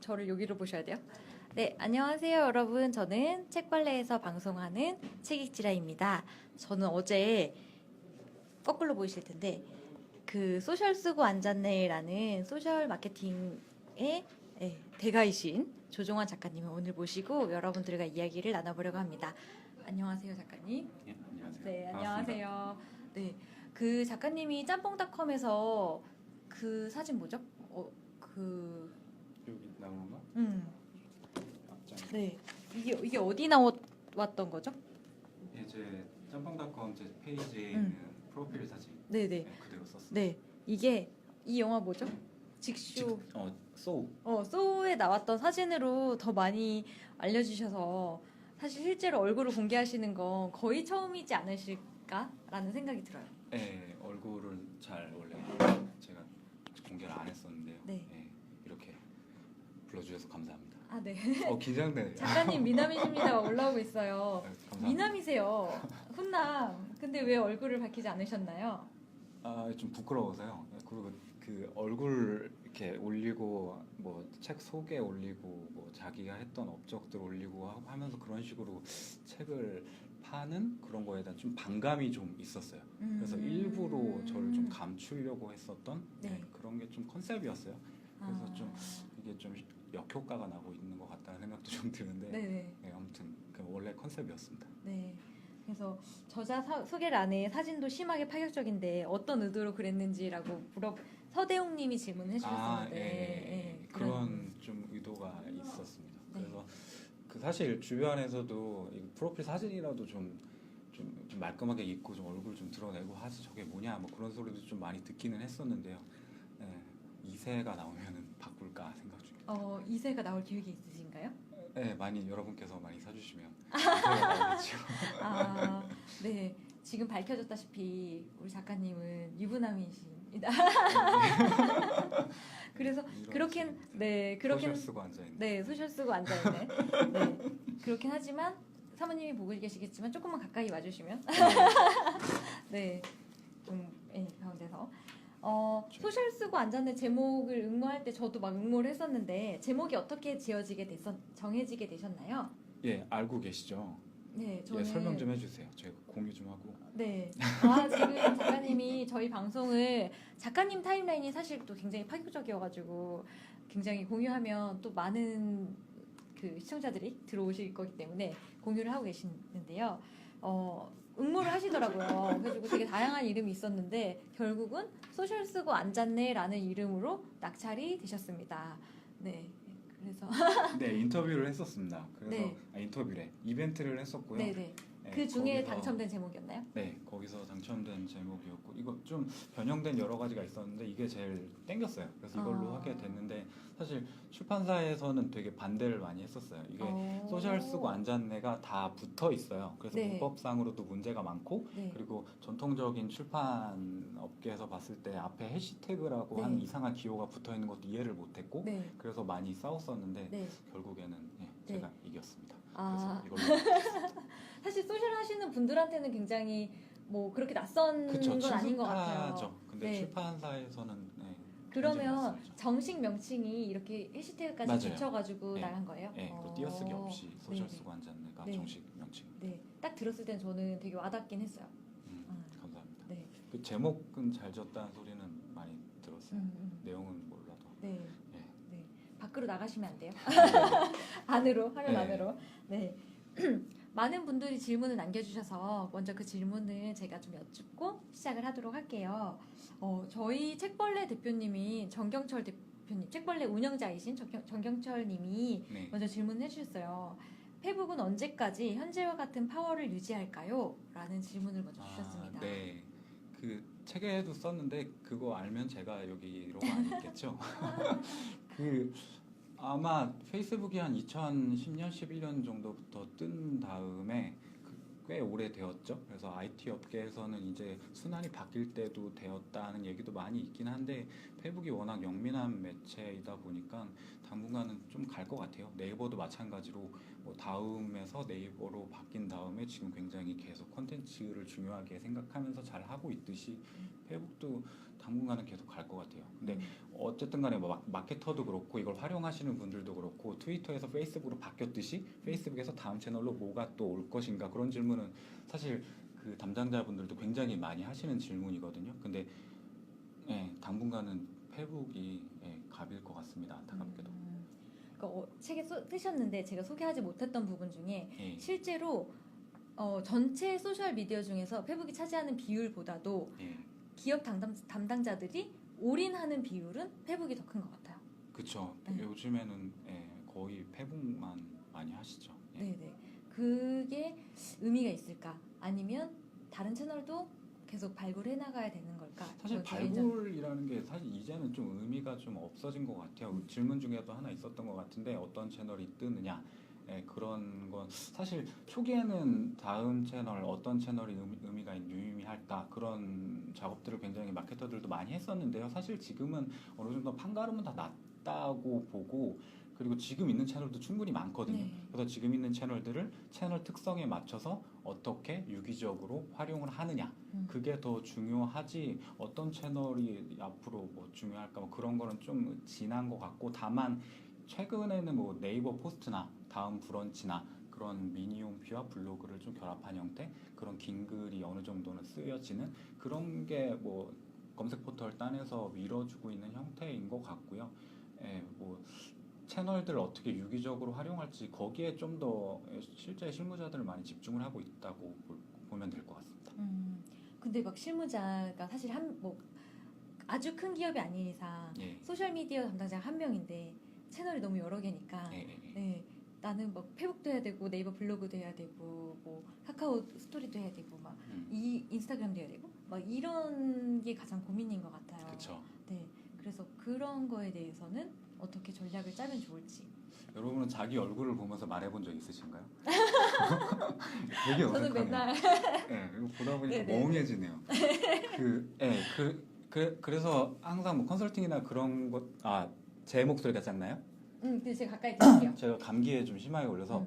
저를 여기로 보셔야 돼요. 네, 안녕하세요, 여러분. 저는 책벌레에서 방송하는 책익지라입니다. 저는 어제 거꾸로 보이실 텐데 그 소셜 쓰고 앉았네라는 소셜 마케팅의 대가이신 조종환 작가님을 오늘 모시고 여러분들과 이야기를 나눠보려고 합니다. 안녕하세요, 작가님. 네, 안녕하세요. 네, 반갑습니다. 안녕하세요. 네, 그 작가님이 짬뽕닷컴에서 그 사진 뭐죠? 여기 나온 건가? 앞장. 네, 이게 어디 나왔던 거죠? 제 짬뽕닷컴 제 페이지에 있는 프로필 사진. 네네. 그대로 썼어요. 네, 이게 이 영화 뭐죠? 직쇼. 소우. 소우에 나왔던 사진으로 더 많이 알려주셔서 사실 실제로 얼굴을 공개하시는 건 거의 처음이지 않으실까라는 생각이 들어요. 네, 얼굴을 잘 원래 제가 공개를 안 했었는데요. 네. 이렇게 불러주셔서 감사합니다. 아, 네. 긴장되네요. 작가님 미남이십니다가 올라오고 있어요. 감사합니다. 미남이세요. 훈남. 근데 왜 얼굴을 밝히지 않으셨나요? 좀 부끄러워서요. 그리고 그 얼굴 이렇게 올리고 뭐 책 소개 올리고 뭐 자기가 했던 업적들 올리고 하면서 그런 식으로 책을 파는 그런 거에 대한 좀 반감이 좀 있었어요. 그래서 일부러 저를 좀 감추려고 했었던 네. 그런 게 좀 컨셉이었어요. 그래서 좀 이게 좀 역효과가 나고 있는 것 같다는 생각도 좀 드는데 네네. 아무튼 그 원래 컨셉이었습니다. 네. 그래서 저자 소개란에 사진도 심하게 파격적인데 어떤 의도로 그랬는지라고 서대웅님이 질문을 해주셨었는데 그런 좀 의도가 있었습니다. 네. 그래서 그 사실 주변에서도 이 프로필 사진이라도 좀 말끔하게 입고 좀 얼굴 좀 드러내고 하지 저게 뭐냐 뭐 그런 소리도 좀 많이 듣기는 했었는데요. 2세가 나오면은 바꿀까 생각 중입니다. 2세가 나올 계획이 있으신가요? 네, 많이 여러분께서 많이 사주시면 2세가 나오겠죠. 네. 지금 밝혀졌다시피 우리 작가님은 유부남이십니다. 그래서 그렇긴 소셜 쓰고 앉아있는. 네, 소셜 쓰고 앉아있네. 네, 그렇긴 하지만 사모님이 보고 계시겠지만 조금만 가까이 와주시면 네, 좀 가운데서 소셜 쓰고 앉았네 제목을 응모할 때 저도 막 응모를 했었는데 제목이 어떻게 정해지게 되셨나요? 예, 알고 계시죠? 네, 저는 설명 좀 해주세요. 제가 공유 좀 하고. 네. 지금 작가님이 저희 방송을 작가님 타임라인이 사실 또 굉장히 파격적이어가지고 굉장히 공유하면 또 많은 그 시청자들이 들어오실 거기 때문에 공유를 하고 계시는데요. 응모를 하시더라고요. 그래가지고 되게 다양한 이름이 있었는데 결국은 소셜 쓰고 앉았네라는 이름으로 낙찰이 되셨습니다. 네. 그래서 네, 인터뷰를 했었습니다. 그래서 네. 인터뷰래 이벤트를 했었고요. 네네. 그 중에 거기서, 당첨된 제목이었나요? 네, 거기서 당첨된 제목이었고 이거 좀 변형된 여러 가지가 있었는데 이게 제일 땡겼어요. 그래서 이걸로 하게 됐는데 사실 출판사에서는 되게 반대를 많이 했었어요. 이게 소셜 쓰고 앉았네가 다 붙어 있어요. 그래서 네. 문법상으로도 문제가 많고 네. 그리고 전통적인 출판 업계에서 봤을 때 앞에 해시태그라고 네. 한 이상한 기호가 붙어 있는 것도 이해를 못했고 네. 그래서 많이 싸웠었는데 네. 결국에는 제가 이겼습니다. 아. 그래서 이걸로 사실 소셜 하시는 분들한테는 굉장히 뭐 그렇게 낯선 건 아닌 것 같아요. 친숙하죠. 근데 네. 출판사에서는 그러면 낯설죠. 정식 명칭이 이렇게 해시태그까지 맞아요. 붙여가지고 네. 나간 거예요? 네, 그 띄어쓰기 없이 소셜 네네. 쓰고 앉았네가 네. 정식 명칭. 네, 딱 들었을 땐 저는 되게 와닿긴 했어요. 감사합니다. 네. 그 제목은 잘 지었다는 소리는 많이 들었어요. 내용은 몰라도. 네. 네. 네. 밖으로 나가시면 안 돼요. 안으로, 화면 네. 안으로. 네. 많은 분들이 질문을 남겨주셔서 먼저 그 질문을 제가 좀 여쭙고 시작을 하도록 할게요. 저희 책벌레 대표님이 정경철 대표님, 책벌레 운영자이신 정경철님이 네. 먼저 질문을 해주셨어요. 페북은 언제까지 현재와 같은 파워를 유지할까요? 라는 질문을 먼저 주셨습니다. 네. 그 책에도 썼는데 그거 알면 제가 여기 이러고 안 있겠죠. 그 아마 페이스북이 한 2010년, 11년 정도부터 뜬 다음에 꽤 오래 되었죠. 그래서 IT 업계에서는 이제 순환이 바뀔 때도 되었다는 얘기도 많이 있긴 한데 페북이 워낙 영민한 매체이다 보니까 당분간은 좀 갈 것 같아요. 네이버도 마찬가지로 뭐 다음에서 네이버로 바뀐 다음에 지금 굉장히 계속 콘텐츠를 중요하게 생각하면서 잘 하고 있듯이 페북도 당분간은 계속 갈 것 같아요. 근데 어쨌든 간에 뭐 마케터도 그렇고 이걸 활용하시는 분들도 그렇고 트위터에서 페이스북으로 바뀌었듯이 페이스북에서 다음 채널로 뭐가 또 올 것인가 그런 질문은 사실 그 담당자분들도 굉장히 많이 하시는 질문이거든요. 근데 예, 당분간은 페북이 예, 갑일 것 같습니다. 안타깝게도. 그러니까 책에 쓰셨는데 제가 소개하지 못했던 부분 중에 예. 실제로 전체 소셜 미디어 중에서 페북이 차지하는 비율보다도 예. 기업 담당자들이 올인하는 비율은 페북이 더 큰 것 같아요. 그쵸. 네. 요즘에는 예, 거의 페북만 많이 하시죠. 예. 네네. 그게 의미가 있을까? 아니면 다른 채널도 계속 발굴해 나가야 되는 걸까? 사실 저 개인적- 발굴이라는 게 사실 이제는 좀 의미가 좀 없어진 것 같아요. 질문 중에도 하나 있었던 것 같은데 어떤 채널이 뜨느냐. 예, 그런 건 사실 초기에는 다음 채널 어떤 채널이 의미가 유의미할까 그런 작업들을 굉장히 마케터들도 많이 했었는데요. 사실 지금은 어느 정도 판가름은 다 났다고 보고 그리고 지금 있는 채널도 충분히 많거든요. 네. 그래서 지금 있는 채널들을 채널 특성에 맞춰서 어떻게 유기적으로 활용을 하느냐 그게 더 중요하지 어떤 채널이 앞으로 뭐 중요할까 뭐 그런 거는 좀 지난 것 같고 다만 최근에는 뭐 네이버 포스트나 다음 브런치나 그런 미니홈피와 블로그를 좀 결합한 형태 그런 긴 글이 어느 정도는 쓰여지는 그런 게 뭐 검색 포털 단에서 밀어주고 있는 형태인 것 같고요. 예, 뭐 채널들 어떻게 유기적으로 활용할지 거기에 좀 더 실제 실무자들을 많이 집중을 하고 있다고 보면 될 것 같습니다. 근데 막 실무자가 사실 뭐 아주 큰 기업이 아닌 이상 예. 소셜 미디어 담당자가 한 명인데 채널이 너무 여러 개니까 예, 예, 예. 네, 나는 막 페북도 해야 되고 네이버 블로그도 해야 되고 뭐 카카오 스토리도 해야 되고 막 이 인스타그램도 해야 되고 막 이런 게 가장 고민인 것 같아요. 그렇죠. 네, 그래서 그런 거에 대해서는 어떻게 전략을 짜면 좋을지. 여러분은 자기 얼굴을 보면서 말해본 적 있으신가요? 되게 저는 어색하네요. 맨날 네, 이거 보다 보니까 네네. 멍해지네요. 그래서 항상 뭐 컨설팅이나 그런 것, 제 목소리가 작나요? 근데 제가 가까이 드릴게요. 제가 감기에 좀 심하게 걸려서,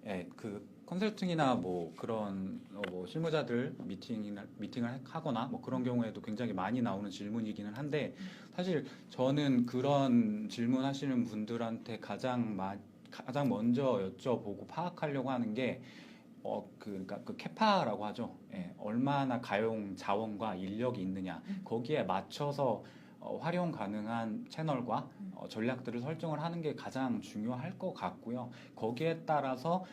예, 그 컨설팅이나 뭐 그런 뭐 실무자들 미팅을 하거나 뭐 그런 경우에도 굉장히 많이 나오는 질문이기는 한데 사실 저는 그런 질문하시는 분들한테 가장 먼저 여쭤보고 파악하려고 하는 게 그러니까 그 캐파라고 하죠. 예, 얼마나 가용 자원과 인력이 있느냐 거기에 맞춰서 활용 가능한 채널과 전략들을 설정을 하는 게 가장 중요할 것 같고요. 거기에 따라서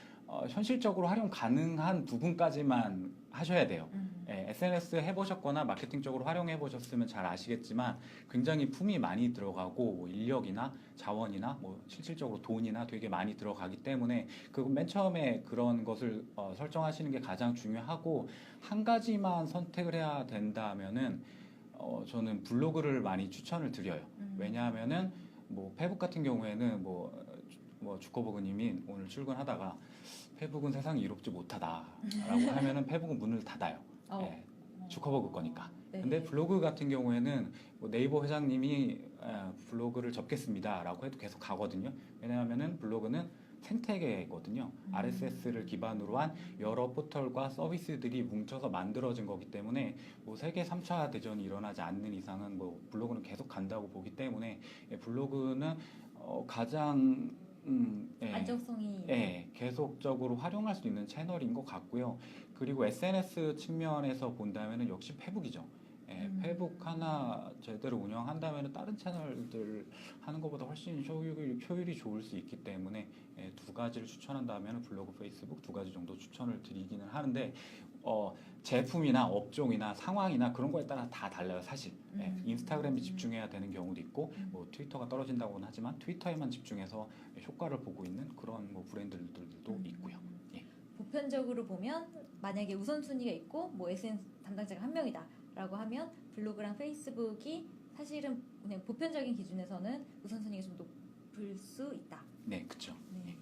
현실적으로 활용 가능한 부분까지만 하셔야 돼요. 예, SNS 해보셨거나 마케팅 쪽으로 활용해 보셨으면 잘 아시겠지만 굉장히 품이 많이 들어가고 뭐 인력이나 자원이나 뭐 실질적으로 돈이나 되게 많이 들어가기 때문에 그 맨 처음에 그런 것을 설정하시는 게 가장 중요하고 한 가지만 선택을 해야 된다면은 저는 블로그를 많이 추천을 드려요. 왜냐하면은 뭐 페북 같은 경우에는 뭐 주커버그님이 오늘 출근하다가 페북은 세상이 이롭지 못하다라고 하면은 페북은 문을 닫아요. 예, 주커버그 거니까. 근데 블로그 같은 경우에는 뭐 네이버 회장님이 블로그를 접겠습니다라고 해도 계속 가거든요. 왜냐하면은 블로그는 생태계거든요. RSS를 기반으로 한 여러 포털과 서비스들이 뭉쳐서 만들어진 거기 때문에 뭐 세계 3차 대전이 일어나지 않는 이상은 뭐 블로그는 계속 간다고 보기 때문에 블로그는 가장 안정성이 계속적으로 활용할 수 있는 채널인 것 같고요. 그리고 SNS 측면에서 본다면 역시 페북이죠. 페북 하나 제대로 운영한다면 다른 채널들 하는 것보다 훨씬 효율이 좋을 수 있기 때문에 두 가지를 추천한다면 블로그, 페이스북 두 가지 정도 추천을 드리기는 하는데 제품이나 업종이나 상황이나 그런 거에 따라 다 달라요, 사실. 인스타그램에 집중해야 되는 경우도 있고, 뭐 트위터가 떨어진다고는 하지만 트위터에만 집중해서 효과를 보고 있는 그런 뭐 브랜드들도 있고요. 예. 보편적으로 보면 만약에 우선순위가 있고 뭐 SNS 담당자가 한 명이다라고 하면 블로그랑 페이스북이 사실은 그냥 보편적인 기준에서는 우선순위가 좀 높을 수 있다. 네, 그렇죠. 네.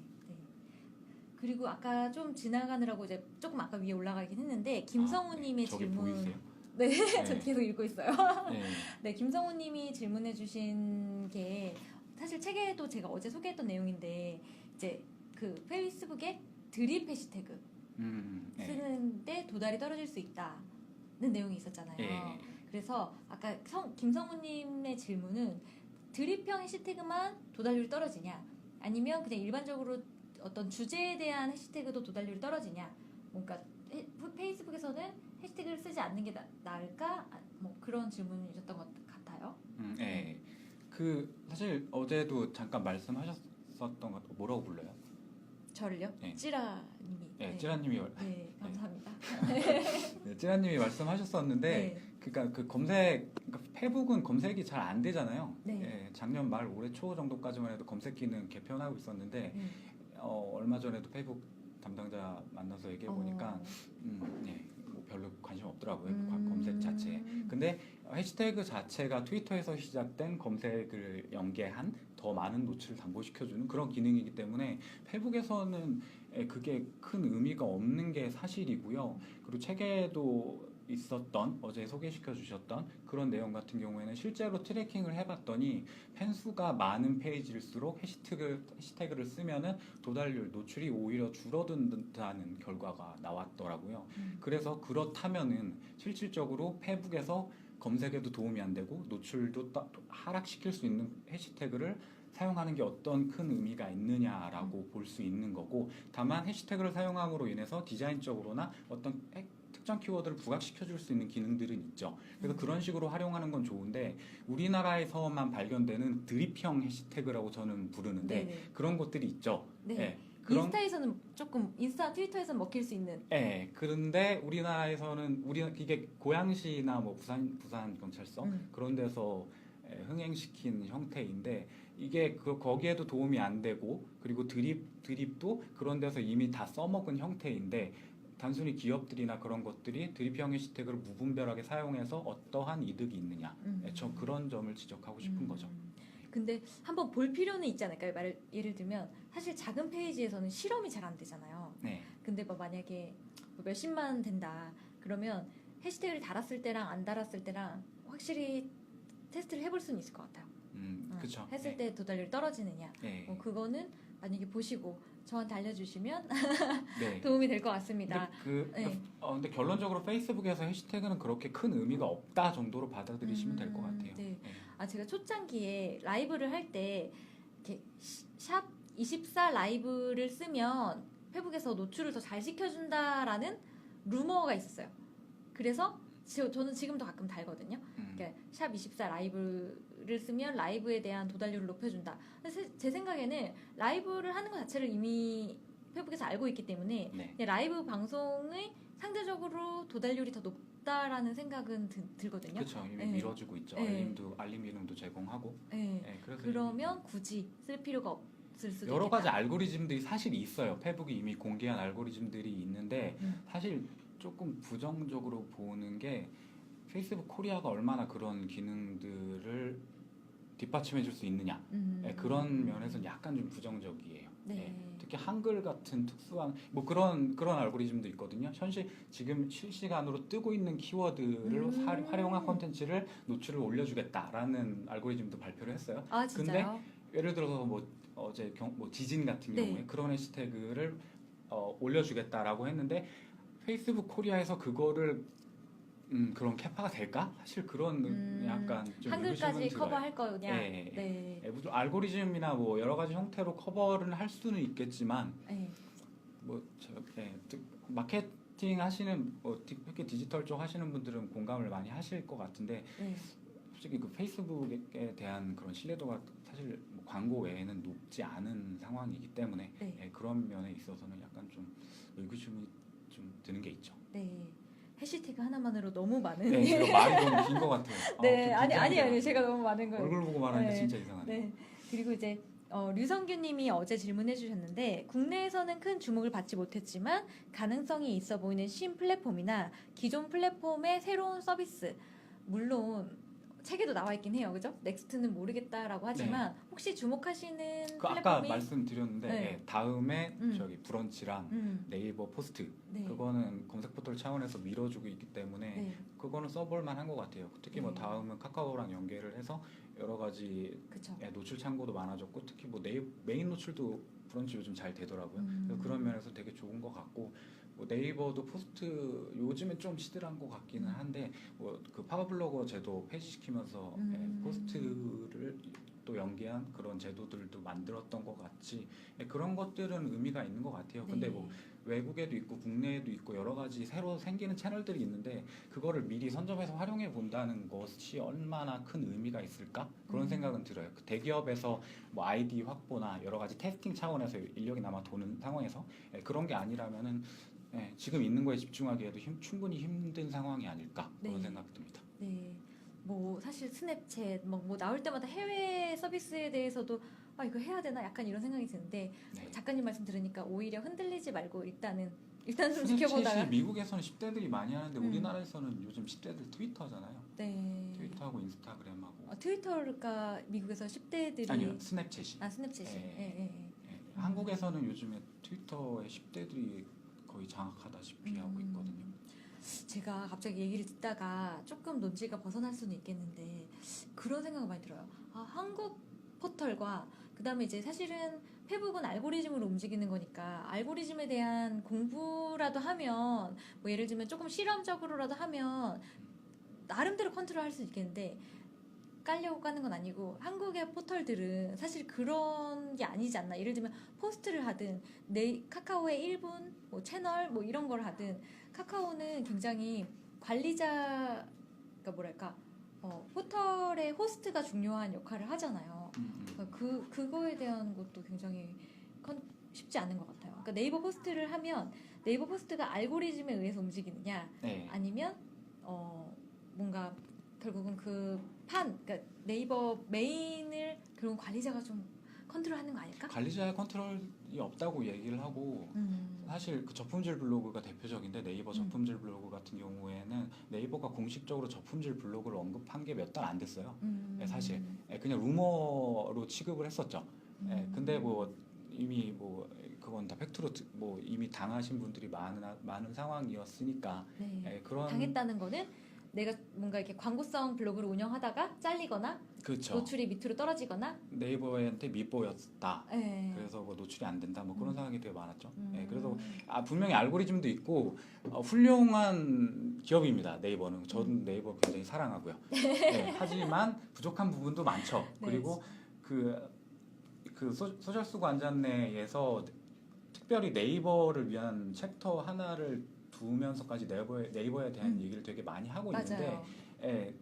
그리고 아까 좀 지나가느라고 이제 조금 아까 위에 올라가긴 했는데 김성우님의 저게 질문. 보이세요? 네, 네. 저 계속 읽고 있어요. 네. 네, 김성우님이 질문해주신 게 사실 책에도 제가 어제 소개했던 내용인데 이제 그 페이스북에 드립 해시태그 네. 쓰는데 도달이 떨어질 수 있다. 내용이 있었잖아요. 예. 그래서 아까 김성우님의 질문은 드립형 해시태그만 도달률이 떨어지냐, 아니면 그냥 일반적으로 어떤 주제에 대한 해시태그도 도달률이 떨어지냐, 뭔가 페이스북에서는 해시태그를 쓰지 않는 게 나을까? 뭐 그런 질문이셨던 것 같아요. 예. 그 사실 어제도 잠깐 말씀하셨었던 것 뭐라고 불러요? 저를요? 네. 찌라님이. 네, 찌라님이 네, 감사합니다. 네, 찌라님이 말씀하셨었는데, 네. 그러니까 그 검색, 그러니까 페북은 검색이 잘 안 되잖아요. 네. 예, 작년 말 올해 초 정도까지만 해도 검색 기능 개편하고 있었는데, 네. 얼마 전에도 페북 담당자 만나서 얘기해 보니까, 네, 뭐 별로 관심 없더라고요. 그 검색 자체에. 근데 해시태그 자체가 트위터에서 시작된 검색을 연계한 더 많은 노출을 담보시켜주는 그런 기능이기 때문에 페북에서는 그게 큰 의미가 없는 게 사실이고요. 그리고 책에도 있었던 어제 소개시켜 주셨던 그런 내용 같은 경우에는 실제로 트래킹을 해봤더니 팬수가 많은 페이지일수록 해시태그를 쓰면은 도달률, 노출이 오히려 줄어든다는 결과가 나왔더라고요. 그래서 그렇다면은 실질적으로 페북에서 검색에도 도움이 안 되고 노출도 하락시킬 수 있는 해시태그를 사용하는 게 어떤 큰 의미가 있느냐라고 볼 수 있는 거고, 다만 해시태그를 사용함으로 인해서 디자인적으로나 어떤 특정 키워드를 부각시켜 줄 수 있는 기능들은 있죠. 그래서 그런 식으로 활용하는 건 좋은데, 우리나라에서만 발견되는 드립형 해시태그라고 저는 부르는데 네네. 그런 것들이 있죠. 네. 예, 인스타에서는 조금 트위터에서는 먹힐 수 있는. 예, 그런데 우리나라에서는 이게 고양시나 뭐 부산 경찰서 그런 데서 흥행시킨 형태인데, 이게 거기에도 도움이 안 되고, 그리고 드립도 그런 데서 이미 다 써먹은 형태인데, 단순히 기업들이나 그런 것들이 드립형 해시태그를 무분별하게 사용해서 어떠한 이득이 있느냐, 저 그런 점을 지적하고 싶은 거죠. 근데 한번 볼 필요는 있지 않을까요? 예를 들면 사실 작은 페이지에서는 실험이 잘 안 되잖아요. 네. 근데 뭐 만약에 몇십만 된다 그러면 해시태그를 달았을 때랑 안 달았을 때랑 확실히 테스트를 해볼 수는 있을 것 같아요. 그렇죠. 했을 때 도달률이 떨어지느냐. 네. 그거는 만약에 보시고 저한테 알려주시면 네. 도움이 될 것 같습니다. 근데 결론적으로 페이스북에서 해시태그는 그렇게 큰 의미가 없다 정도로 받아들이시면 될 것 같아요. 네. 제가 초창기에 라이브를 할 때 이렇게 샵 24 라이브를 쓰면 페북에서 노출을 더 잘 시켜준다라는 루머가 있었어요. 그래서 저는 지금도 가끔 달거든요. 그러니까 샵 24 라이브를 쓰면 라이브에 대한 도달률을 높여준다. 제 생각에는 라이브를 하는 것 자체를 이미 페북에서 알고 있기 때문에 라이브 방송의 상대적으로 도달률이 더 높다라는 생각은 들거든요. 그렇죠. 이미 밀어주고 있죠. 알림 기능도 제공하고. 그래서 그러면 굳이 쓸 필요가 없을 수도 있겠다. 여러 가지 알고리즘들이 사실 있어요. 페북이 이미 공개한 알고리즘들이 있는데 사실 조금 부정적으로 보는 게, 페이스북 코리아가 얼마나 그런 기능들을 뒷받침해 줄 수 있느냐, 그런 면에서는 약간 좀 부정적이에요. 특히 한글 같은 특수한 뭐 그런 알고리즘도 있거든요. 지금 실시간으로 뜨고 있는 키워드를 활용한 콘텐츠를 노출을 올려주겠다라는 알고리즘도 발표를 했어요. 진짜요? 근데 예를 들어서 뭐 어제 지진 같은 경우에 그런 해시태그를 올려주겠다라고 했는데, 페이스북 코리아에서 그거를 그런 캐파가 될까? 사실 그런 약간 좀 한글까지 커버할 거냐? 무슨 알고리즘이나 뭐 여러 가지 형태로 커버를 할 수는 있겠지만, 마케팅 하시는 특히 디지털 쪽 하시는 분들은 공감을 많이 하실 것 같은데, 솔직히 그 페이스북에 대한 그런 신뢰도가 사실 뭐 광고 외에는 높지 않은 상황이기 때문에 그런 면에 있어서는 약간 좀 의구심이 좀 드는 게 있죠. 해시태그 하나만으로 너무 많은. 제가 말이 너무 긴 것 같아요. 아니요. 제가 너무 많은 거예요. 얼굴 보고 말하는데 진짜 이상하네. 그리고 이제 류성규님이 어제 질문해 주셨는데, 국내에서는 큰 주목을 받지 못했지만 가능성이 있어 보이는 신플랫폼이나 기존 플랫폼의 새로운 서비스, 물론 책에도 나와 있긴 해요, 그죠? 넥스트는 모르겠다라고 하지만 혹시 주목하시는 플랫폼이? 아까 말씀드렸는데 다음에 저기 브런치랑 네이버 포스트, 그거는 검색 포털 차원에서 밀어주고 있기 때문에 그거는 써볼 만한 것 같아요. 특히 뭐 다음은 카카오랑 연계를 해서 여러 가지 노출 창구도 많아졌고, 특히 뭐 메인 노출도 브런치 요즘 잘 되더라고요. 그래서 그런 면에서 되게 좋은 것 같고, 뭐 네이버도 포스트 요즘엔 좀 시들한 것 같기는 한데 뭐 그 파워블로거 제도 폐지시키면서 포스트를 또 연계한 그런 제도들도 만들었던 것 같이 그런 것들은 의미가 있는 것 같아요. 근데 뭐 외국에도 있고 국내에도 있고 여러 가지 새로 생기는 채널들이 있는데 그거를 미리 선점해서 활용해 본다는 것이 얼마나 큰 의미가 있을까 그런 생각은 들어요. 그 대기업에서 뭐 아이디 확보나 여러 가지 테스팅 차원에서 인력이 남아 도는 상황에서 그런 게 아니라면은 지금 있는 거에 집중하기에도 충분히 힘든 상황이 아닐까 그런 생각이 듭니다. 네. 뭐 사실 스냅챗 뭐 나올 때마다 해외 서비스에 대해서도 아 이거 해야 되나 약간 이런 생각이 드는데 작가님 말씀 들으니까 오히려 흔들리지 말고 일단 좀 지켜보다가 스냅챗이 미국에서는 10대들이 많이 하는데 우리나라에서는 요즘 10대들 트위터잖아요. 트위터하고 인스타그램하고 트위터가 미국에서 10대들이 아니요 스냅챗이 스냅챗이 한국에서는 요즘에 트위터에 10대들이 거의 장악하다시피 하고 있거든요. 제가 갑자기 얘기를 듣다가 조금 논지가 벗어날 수는 있겠는데 그런 생각이 많이 들어요. 한국 포털과 그다음에 이제 사실은 페북은 알고리즘으로 움직이는 거니까 알고리즘에 대한 공부라도 하면 뭐 예를 들면 조금 실험적으로라도 하면 나름대로 컨트롤할 수 있겠는데 깔려고 까는 건 아니고 한국의 포털들은 사실 그런 게 아니지 않나. 예를 들면 포스트를 하든 카카오의 1분 뭐 채널 뭐 이런 걸 하든 카카오는 굉장히 관리자 그러니까 뭐랄까 포털의 호스트가 중요한 역할을 하잖아요. 그거에 대한 것도 굉장히 쉽지 않은 것 같아요. 그러니까 네이버 포스트를 하면 네이버 포스트가 알고리즘에 의해서 움직이느냐 아니면 뭔가 결국은 그러니까 네이버 메인을 결국 관리자가 좀 컨트롤하는 거 아닐까? 관리자의 컨트롤이 없다고 얘기를 하고 사실 그 저품질 블로그가 대표적인데 네이버 저품질 블로그 같은 경우에는 네이버가 공식적으로 저품질 블로그를 언급한 게 몇 달 안 됐어요. 사실 그냥 루머로 취급을 했었죠. 근데 뭐 이미 뭐 그건 다 팩트로 뭐 이미 당하신 분들이 많은 상황이었으니까 그런 당했다는 거는 내가 뭔가 이렇게 광고성 블로그를 운영하다가 잘리거나 그렇죠. 노출이 밑으로 떨어지거나 네이버한테 밑보였다. 그래서 뭐 노출이 안 된다. 뭐 그런 상황이 되게 많았죠. 그래서 분명히 알고리즘도 있고 훌륭한 기업입니다. 네이버는 저는 네이버 굉장히 사랑하고요. 하지만 부족한 부분도 많죠. 그리고 그 소셜스 관전 내에서 특별히 네이버를 위한 챕터 하나를 두면서까지 네이버에 대한 얘기를 되게 많이 하고 있는데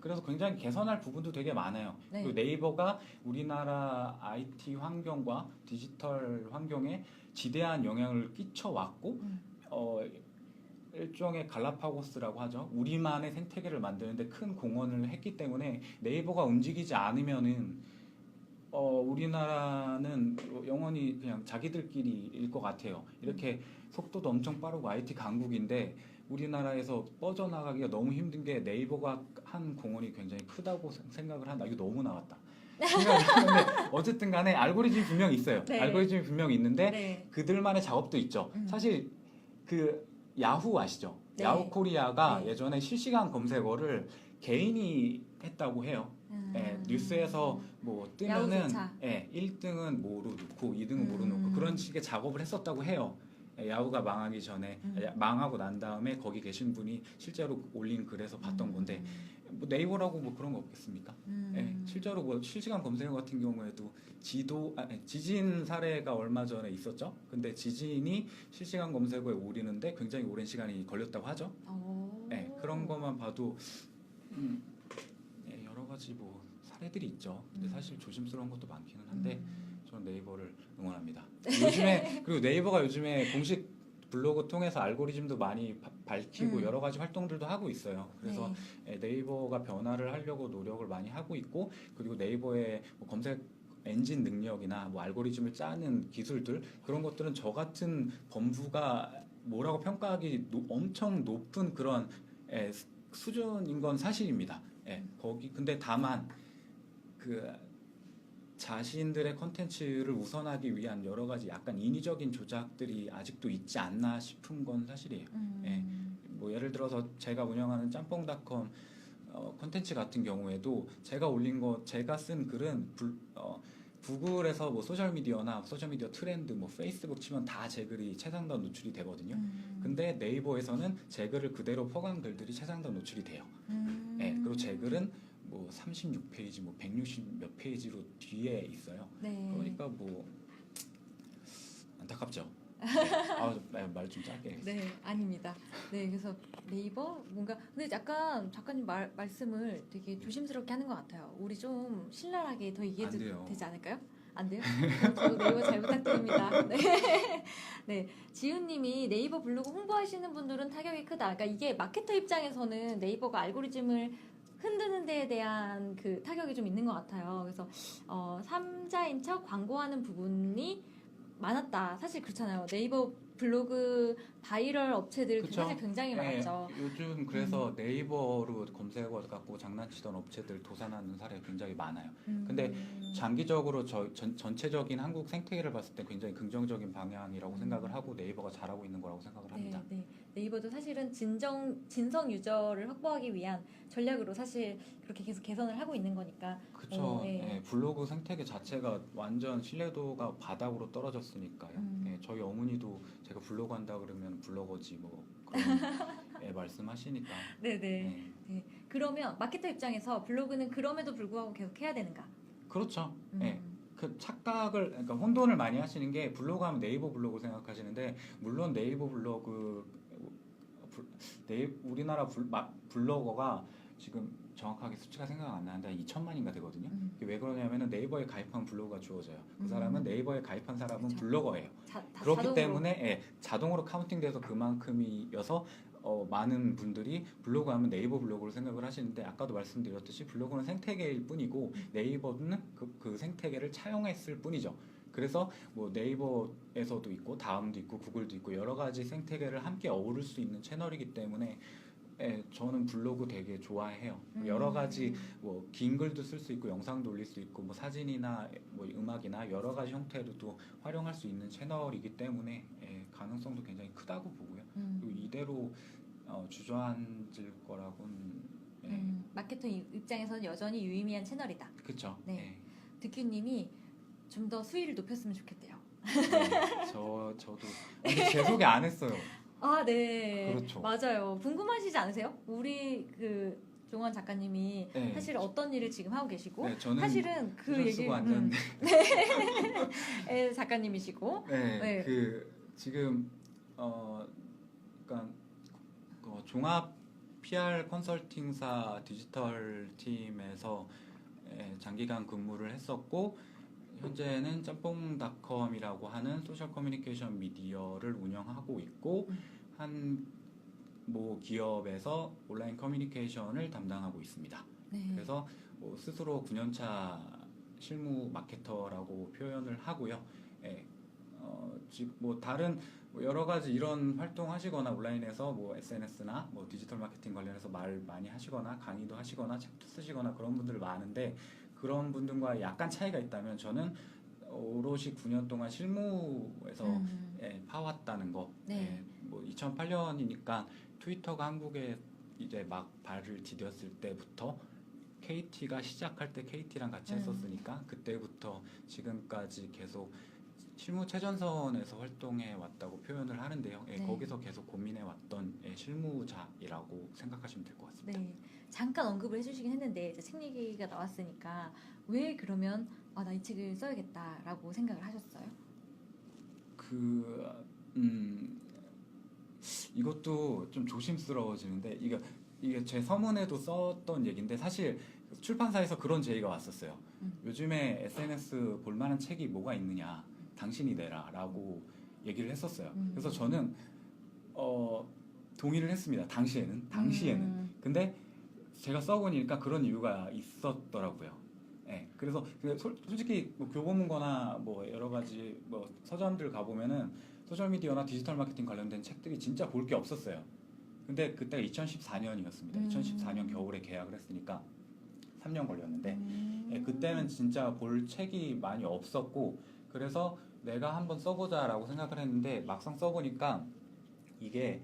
그래서 굉장히 개선할 부분도 되게 많아요. 그리고 네이버가 우리나라 IT 환경과 디지털 환경에 지대한 영향을 끼쳐왔고 일종의 갈라파고스라고 하죠. 우리만의 생태계를 만드는데 큰 공헌을 했기 때문에 네이버가 움직이지 않으면은 우리나라는 영원히 그냥 자기들끼리일 것 같아요. 이렇게 속도도 엄청 빠르고 IT 강국인데 우리나라에서 뻗어나가기가 너무 힘든 게 네이버가 한 공헌이 굉장히 크다고 생각을 한다. 이거 너무 나왔다. 근데 어쨌든 간에 알고리즘이 분명히 있어요. 알고리즘이 분명히 있는데 그들만의 작업도 있죠. 사실 그 야후 아시죠? 야후 코리아가 예전에 실시간 검색어를 개인이 했다고 해요. 뉴스에서 뭐 뜨면은 1등은 뭐로 넣고 2등은 뭐로 넣고 그런 식의 작업을 했었다고 해요. 야후가 망하기 전에 망하고 난 다음에 거기 계신 분이 실제로 올린 글에서 봤던 건데 뭐 네이버라고 뭐 그런 거 없겠습니까? 실제로 뭐 실시간 검색어 같은 경우에도 지진 사례가 얼마 전에 있었죠. 근데 지진이 실시간 검색어에 오르는데 굉장히 오랜 시간이 걸렸다고 하죠. 그런 것만 봐도 여러 가지 뭐 사례들이 있죠. 근데 사실 조심스러운 것도 많기는 한데 저는 네이버를 응원합니다. 그리고 네이버가 요즘에 공식 블로그 통해서 알고리즘도 많이 밝히고 여러 가지 활동들도 하고 있어요. 그래서 네이버가 변화를 하려고 노력을 많이 하고 있고 그리고 네이버의 뭐 검색 엔진 능력이나 뭐 알고리즘을 짜는 기술들 그런 것들은 저 같은 범부가 뭐라고 평가하기 엄청 높은 그런 수준인 건 사실입니다. 근데 다만 그 자신들의 컨텐츠를 우선하기 위한 여러 가지 약간 인위적인 조작들이 아직도 있지 않나 싶은 건 사실이에요. 뭐 예를 들어서 제가 운영하는 짬뽕닷컴 컨텐츠 같은 경우에도 제가 올린 거 제가 쓴 글은 구글에서 뭐 소셜미디어나 소셜미디어 트렌드, 뭐 페이스북 치면 다 제 글이 최상단 노출이 되거든요. 근데 네이버에서는 제 글을 그대로 퍼간 글들이 최상단 노출이 돼요. 네, 그리고 제 글은 뭐 36페이지, 뭐 160 몇 페이지로 뒤에 있어요. 네. 그러니까 뭐 안타깝죠. 네. 말 좀 짧게 했어요. 네, 아닙니다. 네, 그래서 네이버 뭔가 근데 약간 작가님 말씀을 되게 조심스럽게 하는 것 같아요. 우리 좀 신랄하게 더 얘기해도 안 돼요. 되지 않을까요? 안 돼요? 저도 네이버 잘 부탁드립니다. 네, 네, 지훈님이 네이버 블로그 홍보하시는 분들은 타격이 크다. 그러니까 이게 마케터 입장에서는 네이버가 알고리즘을 흔드는 데에 대한 그 타격이 좀 있는 것 같아요. 그래서 3자인 척 광고하는 부분이 많았다. 사실 그렇잖아요. 네이버 블로그 바이럴 업체들 그쵸? 사실 굉장히 많았죠. 요즘 그래서 네이버로 검색어 갖고 장난치던 업체들 도산하는 사례가 굉장히 많아요. 근데 장기적으로 전체적인 한국 생태계를 봤을 때 굉장히 긍정적인 방향이라고 생각을 하고 네이버가 잘하고 있는 거라고 생각을 합니다. 네. 네이버도 사실은 진성 유저를 확보하기 위한 전략으로 사실 그렇게 계속 개선을 하고 있는 거니까. 그쵸. 네. 블로그 생태계 자체가 완전 신뢰도가 바닥으로 떨어졌으니까요. 저희 어머니도 제가 블로그 한다 그러면 블로거지 뭐 그런 말씀하시니까. 네네. 네. 그러면 마케터 입장에서 블로그는 그럼에도 불구하고 계속 해야 되는가? 그렇죠. 그 착각을, 그러니까 혼돈을 많이 하시는 게 블로그 하면 네이버 블로그 생각하시는데, 물론 네이버 블로그, 우리나라 블로거가 지금 정확하게 수치가 생각 안 나는데 2천만인가 되거든요. 왜 그러냐면은 네이버에 가입한 블로그가 주어져요. 그 사람은 네이버에 가입한 사람은 그쵸. 블로거예요. 그렇기 자동으로. 때문에 자동으로 카운팅돼서 그만큼이어서 많은 분들이 블로그 하면 네이버 블로그를 생각을 하시는데, 아까도 말씀드렸듯이 블로그는 생태계일 뿐이고 네이버는 그 생태계를 차용했을 뿐이죠. 그래서 뭐 네이버에서도 있고 다음도 있고 구글도 있고 여러 가지 생태계를 함께 어우를 수 있는 채널이기 때문에 저는 블로그 되게 좋아해요. 여러 가지 뭐 긴 글도 쓸 수 있고 영상도 올릴 수 있고 뭐 사진이나 뭐 음악이나 여러 가지 형태로도 활용할 수 있는 채널이기 때문에 가능성도 굉장히 크다고 보고요. 그리고 이대로 주저앉을 거라고는 마케터 입장에서는 여전히 유의미한 채널이다. 그렇죠. 네. 득규님이 좀 더 수위를 높였으면 좋겠대요. 저도 근데 제 소개 안 했어요. 아, 네. 그렇죠. 맞아요. 궁금하시지 않으세요? 우리 그 종원 작가님이 네. 사실 어떤 일을 지금 하고 계시고 저는 사실은 그 얘기 쓰고 앉았는데 네, 작가님이시고 네. 그 지금 그러니까 종합 PR 컨설팅사 디지털 팀에서 장기간 근무를 했었고, 현재는 짬뽕닷컴이라고 하는 소셜 커뮤니케이션 미디어를 운영하고 있고, 한 모 기업에서 온라인 커뮤니케이션을 담당하고 있습니다. 네. 그래서 스스로 9년차 실무 마케터라고 표현을 하고요. 지금 뭐 다른 여러 가지 이런 활동하시거나 온라인에서 뭐 SNS나 뭐 디지털 마케팅 관련해서 말 많이 하시거나 강의도 하시거나 책도 쓰시거나 그런 분들 많은데, 그런 분들과 약간 차이가 있다면 저는 오롯이 9년 동안 실무에서 파왔다는 거. 네. 뭐 2008년이니까 트위터가 한국에 이제 막 발을 디뎠을 때부터 KT가 시작할 때 KT랑 같이 했었으니까 그때부터 지금까지 계속 실무 최전선에서 활동해 왔다고 표현을 하는데요. 거기서 계속 고민해 왔던 실무자이라고 생각하시면 될 것 같습니다. 네. 잠깐 언급을 해주시긴 했는데 이제 책 얘기가 나왔으니까 왜 그러면 나 이 책을 써야겠다라고 생각을 하셨어요? 이것도 좀 조심스러워지는데, 이게 제 서문에도 썼던 얘기인데, 사실 출판사에서 그런 제의가 왔었어요. 요즘에 SNS 볼만한 책이 뭐가 있느냐, 당신이 내라라고 얘기를 했었어요. 그래서 저는 동의를 했습니다. 당시에는. 근데 제가 써보니까 그런 이유가 있었더라고요. 그래서 솔직히 뭐 교보문고나 뭐 여러 가지 뭐 서점들 가보면은 소셜미디어나 디지털 마케팅 관련된 책들이 진짜 볼 게 없었어요. 근데 그때가 2014년이었습니다. 2014년 겨울에 계약을 했으니까 3년 걸렸는데, 그때는 진짜 볼 책이 많이 없었고, 그래서 내가 한번 써보자라고 생각을 했는데, 막상 써보니까 이게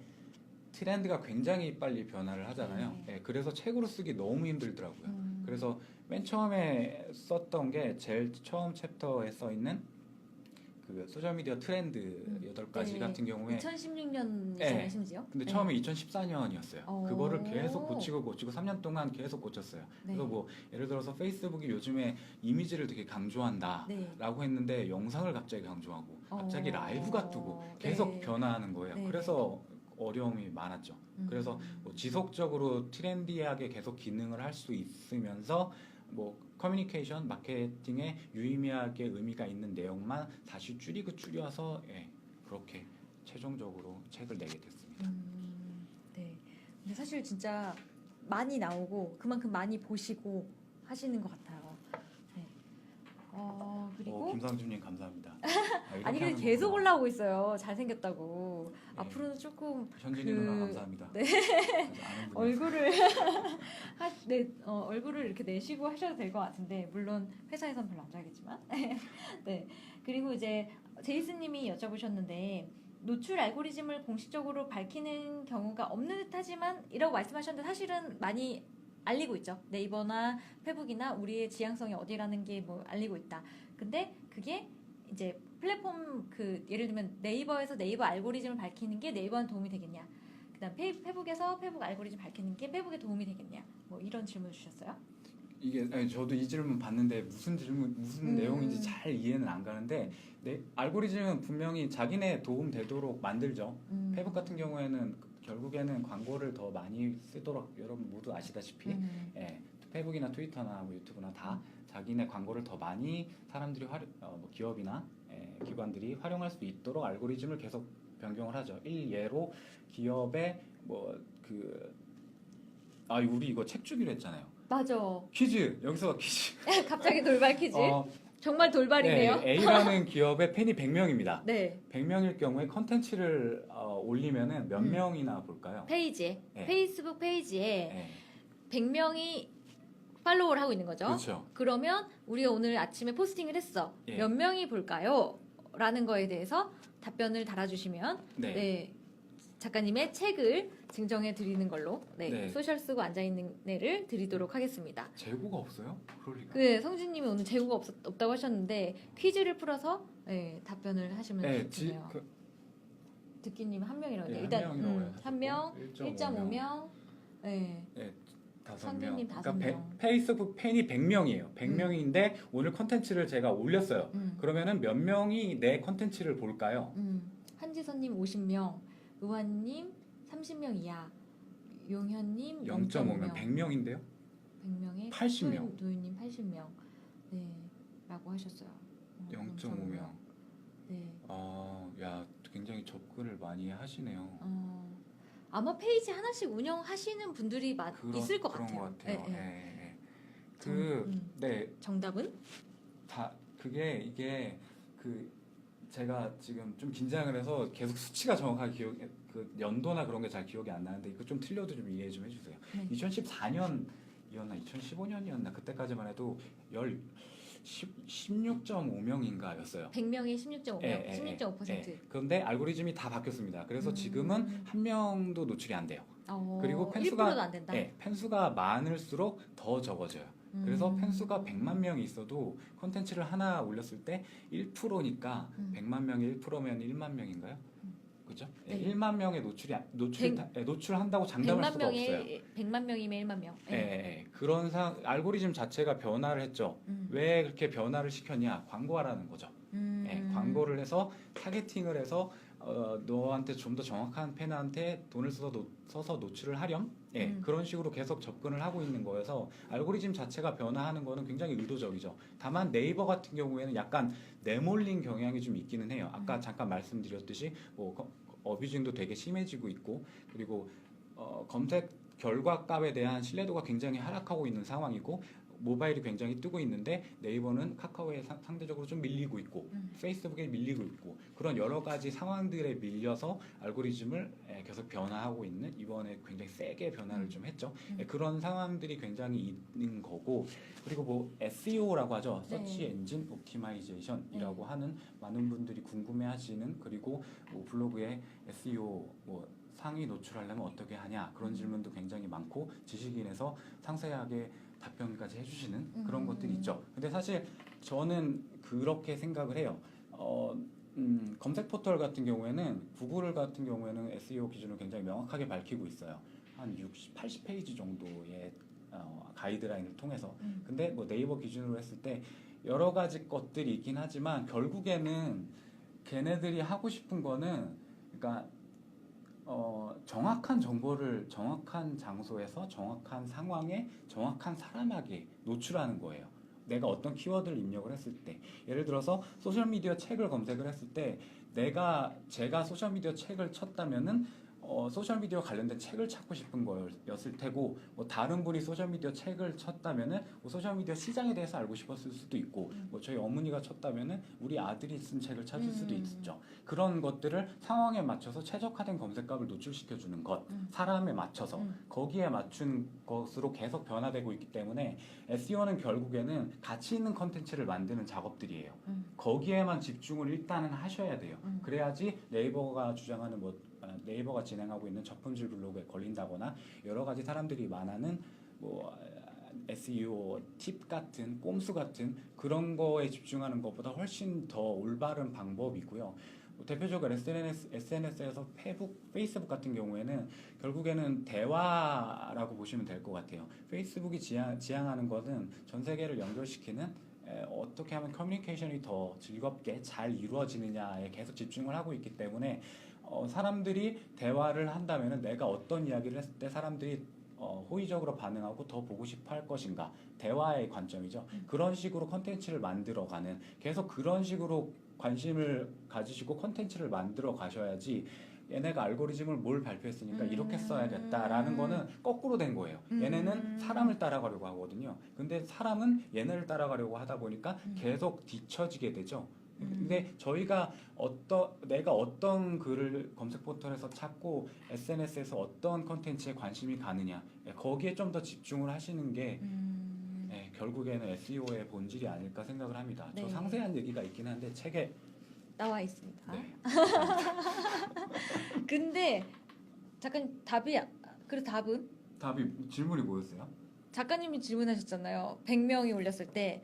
트렌드가 굉장히 빨리 변화를 하잖아요. 그래서 책으로 쓰기 너무 힘들더라고요. 그래서 맨 처음에 썼던 게 제일 처음 챕터에 써 있는 그 소셜미디어 트렌드 8가지 네. 같은 경우에 2016년이잖아요, 네. 심지어. 근데 네. 처음에 2014년이었어요. 오. 그거를 계속 고치고 3년 동안 계속 고쳤어요. 네. 그래서 뭐 예를 들어서 페이스북이 요즘에 이미지를 되게 강조한다 네. 라고 했는데 영상을 갑자기 강조하고 갑자기 라이브가 뜨고 계속 네. 변화하는 거예요. 네. 그래서 어려움이 많았죠. 그래서 뭐 지속적으로 트렌디하게 계속 기능을 할 수 있으면서 뭐 커뮤니케이션, 마케팅에 유의미하게 의미가 있는 내용만 다시 줄여서 그렇게 최종적으로 책을 내게 됐습니다. 네. 근데 사실 진짜 많이 나오고 그만큼 많이 보시고 하시는 것 같아요. 네. 그리고 김상준님 감사합니다. 아니 근데 계속 올라오고 있어요. 잘생겼다고. 앞으로는 조금 현진이 누나 감사합니다. 네. 아는 분이어서. 얼굴을 얼굴을 이렇게 내시고 하셔도 될 것 같은데 물론 회사에선 별로 안 좋아하겠지만 네. 그리고 이제 제이슨님이 여쭤보셨는데 노출 알고리즘을 공식적으로 밝히는 경우가 없는 듯하지만 이라고 말씀하셨는데 사실은 많이 알리고 있죠. 네이버나 페북이나 우리의 지향성이 어디라는 게 뭐 알리고 있다. 근데 그게 이제 플랫폼 예를 들면 네이버에서 네이버 알고리즘을 밝히는 게 네이버한테 도움이 되겠냐? 그다음 페북에서 페북 알고리즘 밝히는 게 페북에 도움이 되겠냐? 뭐 이런 질문 주셨어요. 이게 저도 이 질문 봤는데 무슨 내용인지 잘 이해는 안 가는데 알고리즘은 분명히 자기네 도움 되도록 만들죠. 페북 같은 경우에는 결국에는 광고를 더 많이 쓰도록 여러분 모두 아시다시피 페북이나 트위터나 뭐 유튜브나 다 자기네 광고를 더 많이 사람들이 뭐 기업이나 기관들이 활용할 수 있도록 알고리즘을 계속 변경을 하죠. 일예로 기업의 우리 이거 책 주기로 했잖아요. 맞아. 퀴즈 여기서 퀴즈. 갑자기 돌발 퀴즈. 정말 돌발이네요. 네, A라는 기업의 팬이 100명입니다. 네. 100명일 경우에 컨텐츠를 올리면은 몇 명이나 볼까요? 페이지에 네. 페이스북 페이지에 100명이 팔로우를 하고 있는 거죠. 그렇죠. 그러면 우리가 오늘 아침에 포스팅을 했어. 예. 몇 명이 볼까요? 라는 거에 대해서 답변을 달아주시면 네. 작가님의 책을 증정해 드리는 걸로 네. 소셜 쓰고 앉아있는 애를 드리도록 하겠습니다. 재고가 없어요? 그럴 리가. 성진님이 오늘 재고가 없다고 하셨는데 퀴즈를 풀어서 답변을 하시면 좋겠네요. 듣기님 한 명이라고 해요. 일단 한 명, 1.5명, 선생님 5명. 그러니까 페이스북 팬이 100명이에요. 100명인데 오늘 컨텐츠를 제가 올렸어요. 그러면은 몇 명이 내 컨텐츠를 볼까요? 한지선님 50명, 의환님 30명 이하, 용현님 0.5명, 100명인데요? 100명에 80명. 도윤님 80명, 라고 하셨어요. 0.5명. 네. 야, 굉장히 접근을 많이 하시네요. 아마 페이지 하나씩 운영하시는 분들이 있을 것 그런 같아요. 것 같아요. 정답은? 이게 제가 지금 좀 긴장을 해서 계속 수치가 정확하게 연도나 그런 게 잘 기억이 안 나는데 이거 좀 틀려도 좀 이해 좀 해주세요. 2014년이었나 2015년이었나 그때까지만 해도 16.5명인가였어요. 100명에 16.5명, 16.5%. 그런데 알고리즘이 다 바뀌었습니다. 그래서 지금은 한 명도 노출이 안 돼요. 그리고 1%도 안 된다. 팬수가 많을수록 더 적어져요. 그래서 팬수가 100만 명이 있어도 콘텐츠를 하나 올렸을 때 1%니까 100만 명이 1%면 1만 명인가요? 그죠? 1만 명의 노출한다고 장담할 수가 없어요. 100만 명이면 1만 명. 그런 알고리즘 자체가 변화를 했죠. 왜 그렇게 변화를 시켰냐? 광고하라는 거죠. 광고를 해서 타겟팅을 해서 너한테 좀 더 정확한 팬한테 돈을 써서 노출을 하렴? 그런 식으로 계속 접근을 하고 있는 거여서 알고리즘 자체가 변화하는 거는 굉장히 의도적이죠. 다만 네이버 같은 경우에는 약간 내몰린 경향이 좀 있기는 해요. 아까 잠깐 말씀드렸듯이 어뷰징도 되게 심해지고 있고 그리고 검색 결과 값에 대한 신뢰도가 굉장히 하락하고 있는 상황이고 모바일이 굉장히 뜨고 있는데 네이버는 카카오에 상대적으로 좀 밀리고 있고 페이스북에 밀리고 있고 그런 여러 가지 상황들에 밀려서 알고리즘을 계속 변화하고 있는 이번에 굉장히 세게 변화를 좀 했죠. 그런 상황들이 굉장히 있는 거고 그리고 SEO라고 하죠. 서치 엔진 옵티마이제이션이라고 하는 많은 분들이 궁금해하시는 그리고 블로그에 SEO 상위 노출하려면 어떻게 하냐 그런 질문도 굉장히 많고 지식인에서 상세하게 답변까지 해주시는 그런 것들이 있죠. 근데 사실 저는 그렇게 생각을 해요. 검색 포털 같은 경우에는 구글 같은 경우에는 SEO 기준을 굉장히 명확하게 밝히고 있어요. 한 60, 80페이지 정도의 가이드라인을 통해서. 근데 뭐 네이버 기준으로 했을 때 여러 가지 것들이 있긴 하지만 결국에는 걔네들이 하고 싶은 거는 그러니까 정확한 정보를 정확한 장소에서 정확한 상황에 정확한 사람에게 노출하는 거예요. 내가 어떤 키워드를 입력을 했을 때 예를 들어서 소셜미디어 책을 검색을 했을 때 제가 소셜미디어 책을 쳤다면은 소셜미디어 관련된 책을 찾고 싶은 거였을 테고 뭐 다른 분이 소셜미디어 책을 쳤다면은 뭐 소셜미디어 시장에 대해서 알고 싶었을 수도 있고 뭐 저희 어머니가 쳤다면은 우리 아들이 쓴 책을 찾을 수도 있죠. 그런 것들을 상황에 맞춰서 최적화된 검색값을 노출시켜 주는 것, 사람에 맞춰서 거기에 맞춘 것으로 계속 변화되고 있기 때문에 SEO는 결국에는 가치 있는 컨텐츠를 만드는 작업들이에요. 거기에만 집중을 일단은 하셔야 돼요. 그래야지 네이버가 주장하는 네이버가 진행하고 있는 저품질 블로그에 걸린다거나 여러 가지 사람들이 말하는 뭐 SEO 팁 같은 꼼수 같은 그런 거에 집중하는 것보다 훨씬 더 올바른 방법이고요. 대표적으로 SNS에서 페이스북 같은 경우에는 결국에는 대화라고 보시면 될 것 같아요. 페이스북이 지향하는 것은 전 세계를 연결시키는 어떻게 하면 커뮤니케이션이 더 즐겁게 잘 이루어지느냐에 계속 집중을 하고 있기 때문에 사람들이 대화를 한다면 내가 어떤 이야기를 했을 때 사람들이 호의적으로 반응하고 더 보고 싶어 할 것인가 대화의 관점이죠. 그런 식으로 컨텐츠를 만들어가는 계속 그런 식으로 관심을 가지시고 컨텐츠를 만들어 가셔야지 얘네가 알고리즘을 뭘 발표했으니까 이렇게 써야겠다라는 거는 거꾸로 된 거예요. 얘네는 사람을 따라가려고 하거든요. 근데 사람은 얘네를 따라가려고 하다 보니까 계속 뒤처지게 되죠. 근데 저희가 내가 어떤 글을 검색 포털에서 찾고 SNS에서 어떤 컨텐츠에 관심이 가느냐 거기에 좀 더 집중을 하시는 게 결국에는 SEO의 본질이 아닐까 생각을 합니다. 네. 저 상세한 얘기가 있긴 한데 책에 나와 있습니다. 네. 근데 작가님 그래서 답은 질문이 뭐였어요? 작가님이 질문하셨잖아요. 100명이 올렸을 때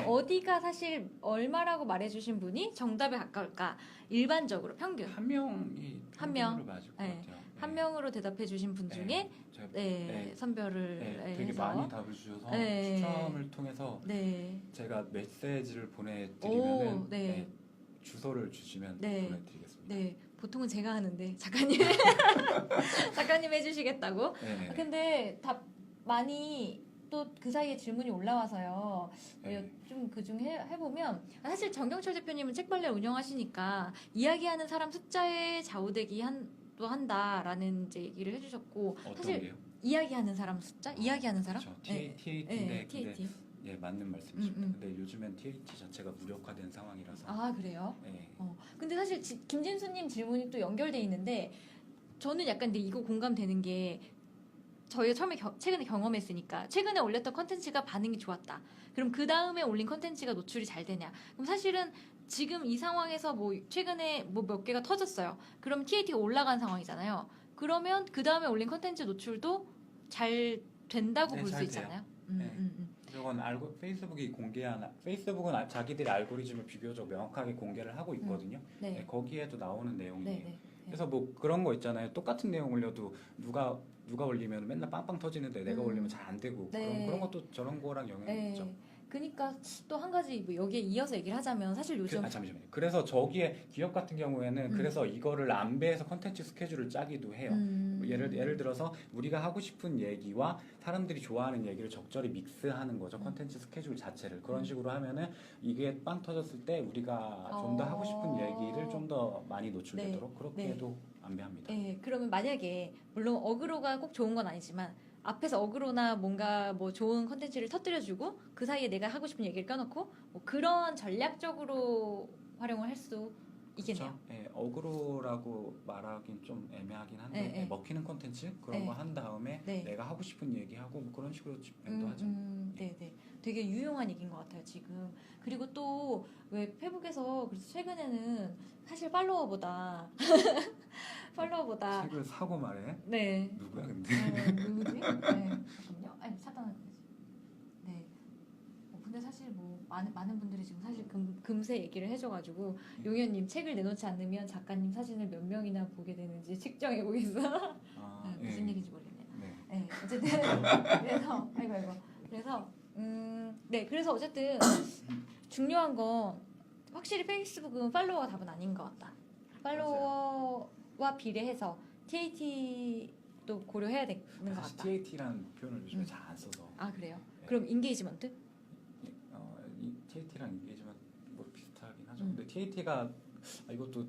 어디가 사실 얼마라고 말해주신 분이 정답에 가까울까? 일반적으로 평균 한 명이 한 명. 평균으로 맞을 것 같아요. 한 명으로 대답해주신 분 중에 선별을 되게 해서 많이 답을 주셔서 추첨을 통해서 제가 메시지를 보내드리면은 주소를 주시면 보내드리겠습니다. 네, 보통은 제가 하는데 작가님 해주시겠다고. 근데 답 많이 또 그 사이에 질문이 올라와서요. 좀 그중 해보면 사실 정경철 대표님은 책벌레 운영하시니까 이야기하는 사람 숫자에 좌우되기 또 한다라는 이제 얘기를 해주셨고 사실 게요? 이야기하는 사람 숫자? 이야기하는 사람? 그렇죠. TAT인데 TAT. 예, 맞는 말씀이십니다. 근데 요즘엔 TAT 자체가 무력화된 상황이라서. 아, 그래요? 네. 근데 사실 김진수님 질문이 또 연결돼 있는데 저는 약간 근데 이거 공감되는 게 저희가 최근에 경험했으니까 최근에 올렸던 컨텐츠가 반응이 좋았다. 그럼 그 다음에 올린 컨텐츠가 노출이 잘 되냐? 그럼 사실은 지금 이 상황에서 뭐 최근에 뭐 몇 개가 터졌어요. 그럼 TAT가 올라간 상황이잖아요. 그러면 그 다음에 올린 컨텐츠 노출도 잘 된다고 볼 수 있잖아요. 저건 페이스북은 자기들의 알고리즘을 비교적 명확하게 공개를 하고 있거든요. 거기에도 나오는 내용이에요. 그래서 뭐 그런 거 있잖아요. 똑같은 내용 올려도 누가 올리면 맨날 빵빵 터지는데 내가 올리면 잘 안 되고 그런 것도 저런 거랑 영향이 있죠. 그러니까 또 한 가지 뭐 여기에 이어서 얘기를 하자면 사실 요즘 잠시만요. 그래서 저기에 기업 같은 경우에는 그래서 이거를 안배해서 컨텐츠 스케줄을 짜기도 해요. 예를 들어서 우리가 하고 싶은 얘기와 사람들이 좋아하는 얘기를 적절히 믹스하는 거죠. 컨텐츠 스케줄 자체를 그런 식으로 하면은 이게 빵 터졌을 때 우리가 좀 더 하고 싶은 얘기를 좀 더 많이 노출되도록 그렇게 해도 안배합니다. 그러면 만약에 물론 어그로가 꼭 좋은 건 아니지만 앞에서 어그로나 뭔가 뭐 좋은 컨텐츠를 터뜨려주고 그 사이에 내가 하고 싶은 얘기를 껴놓고 뭐 그런 전략적으로 활용을 할 수 있겠네요. 그렇죠? 어그로라고 말하긴 좀 애매하긴 한데 먹히는 컨텐츠 그런 거 한 다음에 내가 하고 싶은 얘기하고 뭐 그런 식으로 집행도 하죠. 되게 유용한 얘기인 것 같아요 지금. 그리고 또 왜 페북에서 그래서 최근에는 사실 팔로워보다 팔로워보다 책을 사고 말해. 네. 누구야 근데? 누구지? 네. 잠깐만요. 아니 차단. 네. 근데 사실 뭐 많은 분들이 지금 사실 금세 얘기를 해줘가지고 용현님 책을 내놓지 않으면 작가님 사진을 몇 명이나 보게 되는지 측정해 보겠어. 아, 무슨 얘기인지 모르겠네요. 네. 네. 어쨌든 그래서 아이고 그래서 네. 그래서 어쨌든 중요한 건 확실히 페이스북은 팔로워가 답은 아닌 것 같다. 팔로워와 비례해서 TAT도 고려해야 되는 것 사실 같다. TAT라는 표현을 요즘에 잘 안 써서. 아 그래요? 네. 그럼 인게이지먼트? 이 TAT랑 인게이지먼트 뭐 비슷하긴 하죠. 음. 근데 TAT가 이것도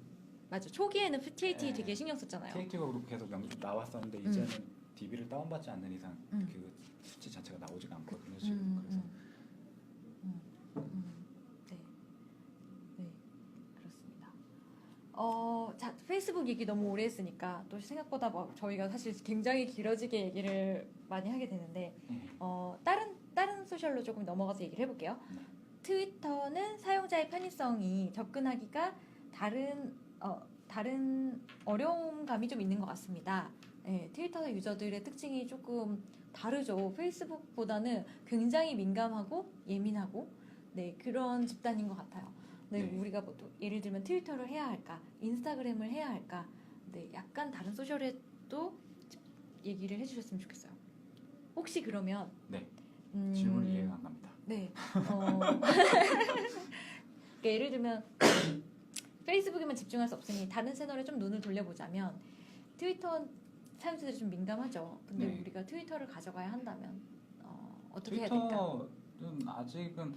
맞아. 초기에는 TAT 네. 되게 신경 썼잖아요. TAT가 계속 나왔었는데 이제는 DB를 다운받지 않는 이상 그 수치 자체가 나오지가 않거든요. 지금 그래서 네, 네, 그렇습니다. 자 페이스북 얘기 너무 오래 했으니까 또 생각보다 뭐 저희가 사실 굉장히 길어지게 얘기를 많이 하게 되는데 다른 소셜로 조금 넘어가서 얘기를 해볼게요. 네. 트위터는 사용자의 편의성이 접근하기가 다른 어려움감이 좀 있는 것 같습니다. 네, 트위터 유저들의 특징이 조금 다르죠. 페이스북보다는 굉장히 민감하고 예민하고 네, 그런 집단인 것 같아요. 네, 네. 우리가 뭐 또 예를 들면 트위터를 해야 할까, 인스타그램을 해야 할까, 네, 약간 다른 소셜에도 얘기를 해주셨으면 좋겠어요. 혹시 그러면 네. 질문이 이해가 안 갑니다. 네. 그러니까 예를 들면 페이스북에만 집중할 수 없으니 다른 채널에 좀 눈을 돌려보자면 트위터 사용자들이 좀 민감하죠. 근데 네. 우리가 트위터를 가져가야 한다면 어떻게 해야 될까? 트위터는 아직은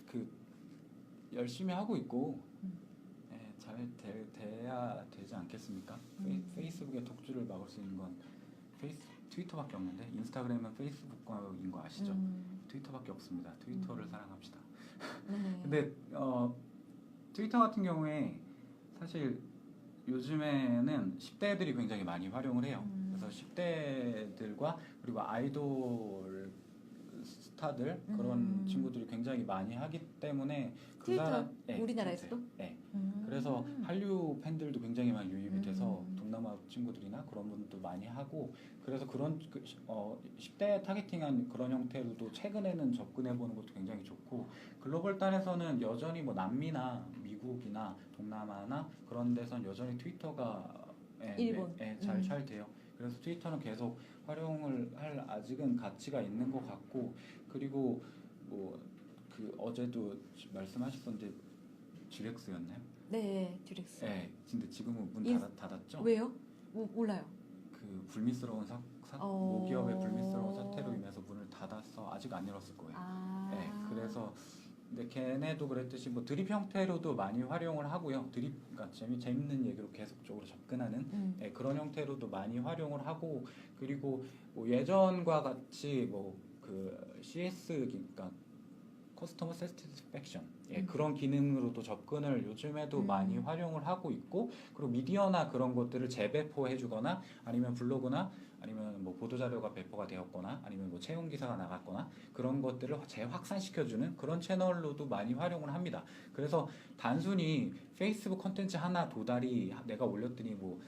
그 열심히 하고 있고 잘 돼야 되지 않겠습니까? 페이스북의 독주를 막을 수 있는 건 트위터밖에 없는데 인스타그램은 페이스북인 거 아시죠? 트위터밖에 없습니다. 트위터를 사랑합시다. 네. 근데 트위터 같은 경우에 사실 요즘에는 10대들이 굉장히 많이 활용을 해요. 그래서 10대들과 그리고 아이돌 스타들 그런 친구들이 굉장히 많이 하기 때문에 트위터 우리나라에서도? 네. 그래서 한류 팬들도 굉장히 많이 유입이 돼서 동남아 친구들이나 그런 분도 많이 하고 그래서 그런 10대 타겟팅한 그런 형태로도 최근에는 접근해보는 것도 굉장히 좋고 글로벌 단에서는 여전히 뭐 남미나 미국이나 동남아나 그런 데선 여전히 트위터가 일본 잘 돼요. 그래서 트위터는 계속 활용을 할 아직은 가치가 있는 것 같고 그리고 뭐 그 어제도 말씀하셨던데 듀렉스였나요? 네, 듀렉스. 네, 근데 지금은 문 닫았죠? 왜요? 몰라요. 그 불미스러운 모기업의 불미스러운 사태로 인해서 문을 닫아서 아직 안 열었을 거예요. 네, 그래서 근데 걔네도 그랬듯이 뭐 드립 형태로도 많이 활용을 하고요. 그러니까 재밌는 얘기로 계속적으로 접근하는 그런 형태로도 많이 활용을 하고 그리고 뭐 예전과 같이 뭐 그 CS 그러니까 커스터머 세티스팩션 그런 기능으로도 접근을 요즘에도 많이 활용을 하고 있고 그리고 미디어나 그런 것들을 재배포해주거나 아니면 블로그나 아니면 뭐 보도자료가 배포가 되었거나 아니면 뭐 채용 기사가 나갔거나 그런 것들을 재확산시켜주는 그런 채널로도 많이 활용을 합니다. 그래서 단순히 페이스북 컨텐츠 하나 도달이 내가 올렸더니 뭐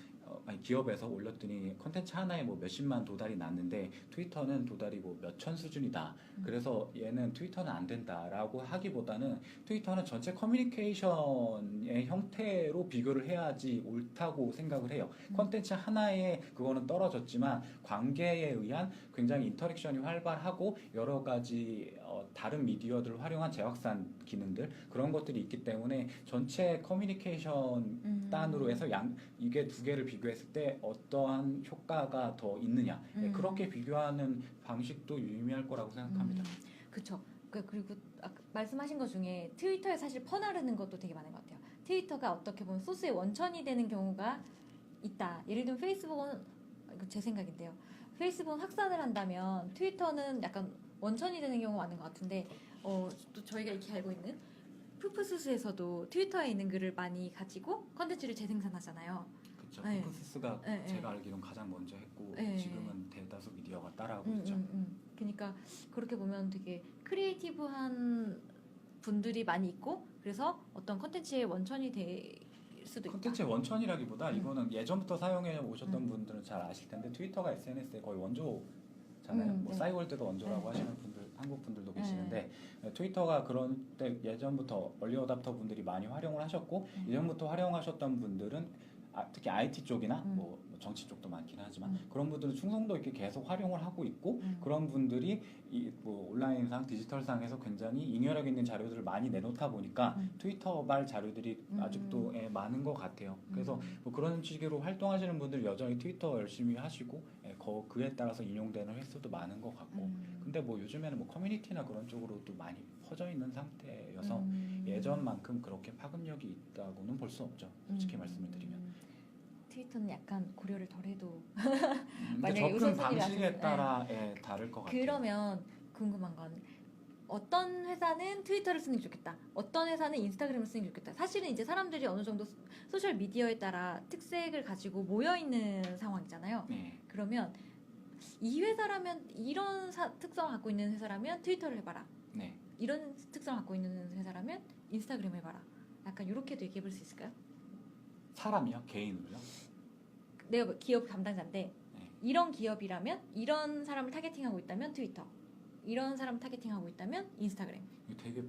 기업에서 올렸더니 컨텐츠 하나에 뭐 몇십만 도달이 났는데 트위터는 도달이 뭐 몇천 수준이다. 그래서 얘는 트위터는 안 된다라고 하기보다는 트위터는 전체 커뮤니케이션의 형태로 비교를 해야지 옳다고 생각을 해요. 컨텐츠 하나에 그거는 떨어졌지만 관계에 의한 굉장히 인터랙션이 활발하고 여러 가지 다른 미디어들을 활용한 재확산 기능들 그런 것들이 있기 때문에 전체 커뮤니케이션 단으로 해서 이게 두 개를 비교했을 때 어떠한 효과가 더 있느냐 그렇게 비교하는 방식도 유의미할 거라고 생각합니다. 그렇죠. 그리고 아까 말씀하신 것 중에 트위터에 사실 퍼나르는 것도 되게 많은 것 같아요. 트위터가 어떻게 보면 소스의 원천이 되는 경우가 있다. 예를 들면 페이스북은 이거 제 생각인데요. 페이스북은 확산을 한다면 트위터는 약간 원천이 되는 경우가 많은 것 같은데 또 저희가 이렇게 알고 있는 푸푸스스에서도 트위터에 있는 글을 많이 가지고 컨텐츠를 재생산하잖아요. 그렇죠. 네. 푸푸스스가 제가 알기로는 가장 먼저 했고 지금은 대다수 미디어가 따라하고 있죠. 그러니까 그렇게 보면 되게 크리에이티브한 분들이 많이 있고 그래서 어떤 컨텐츠의 원천이 수도 있다. 콘텐츠의 원천이라기보다 이거는 예전부터 사용해 오셨던 음. 분들은 잘 아실 텐데 트위터가 SNS의 거의 원조잖아요. 뭐 네. 싸이월드가 원조라고 네. 하시는 분들, 한국 분들도 네. 계시는데 트위터가 그런 때 예전부터 얼리 어답터 분들이 많이 활용을 하셨고 예전부터 활용하셨던 분들은 특히 IT 쪽이나 뭐 정치 쪽도 많긴 하지만 그런 분들은 충성도 있게 계속 활용을 하고 있고 그런 분들이 뭐 온라인상 디지털상에서 굉장히 잉여력 있는 자료들을 많이 내놓다 보니까 트위터발 자료들이 아직도 많은 것 같아요. 그래서 뭐 그런 식으로 활동하시는 분들 여전히 트위터 열심히 하시고 그에 따라서 인용되는 횟수도 많은 것 같고 근데 뭐 요즘에는 뭐 커뮤니티나 그런 쪽으로도 많이 퍼져 있는 상태여서 예전만큼 그렇게 파급력이 있다고는 볼 수 없죠. 솔직히 말씀을 드리면. 트위터는 약간 고려를 덜해도 근데 만약에 접근 우선순위를 방식에 하시면- 따라 다를 것 같아요. 그러면 궁금한 건 어떤 회사는 트위터를 쓰는 게 좋겠다. 어떤 회사는 인스타그램을 쓰는 게 좋겠다. 사실은 이제 사람들이 어느 정도 소셜 미디어에 따라 특색을 가지고 모여 있는 상황이잖아요. 네. 그러면 이 회사라면 이런 특성을 갖고 있는 회사라면 트위터를 해봐라. 네. 이런 특성을 갖고 있는 회사라면 인스타그램 해봐라. 약간 이렇게도 얘기해 볼 수 있을까요? 사람이요? 개인으로요? 내가 기업 담당자인데 네. 이런 기업이라면 이런 사람을 타겟팅하고 있다면 트위터, 이런 사람 타겟팅하고 있다면 인스타그램. 이게 되게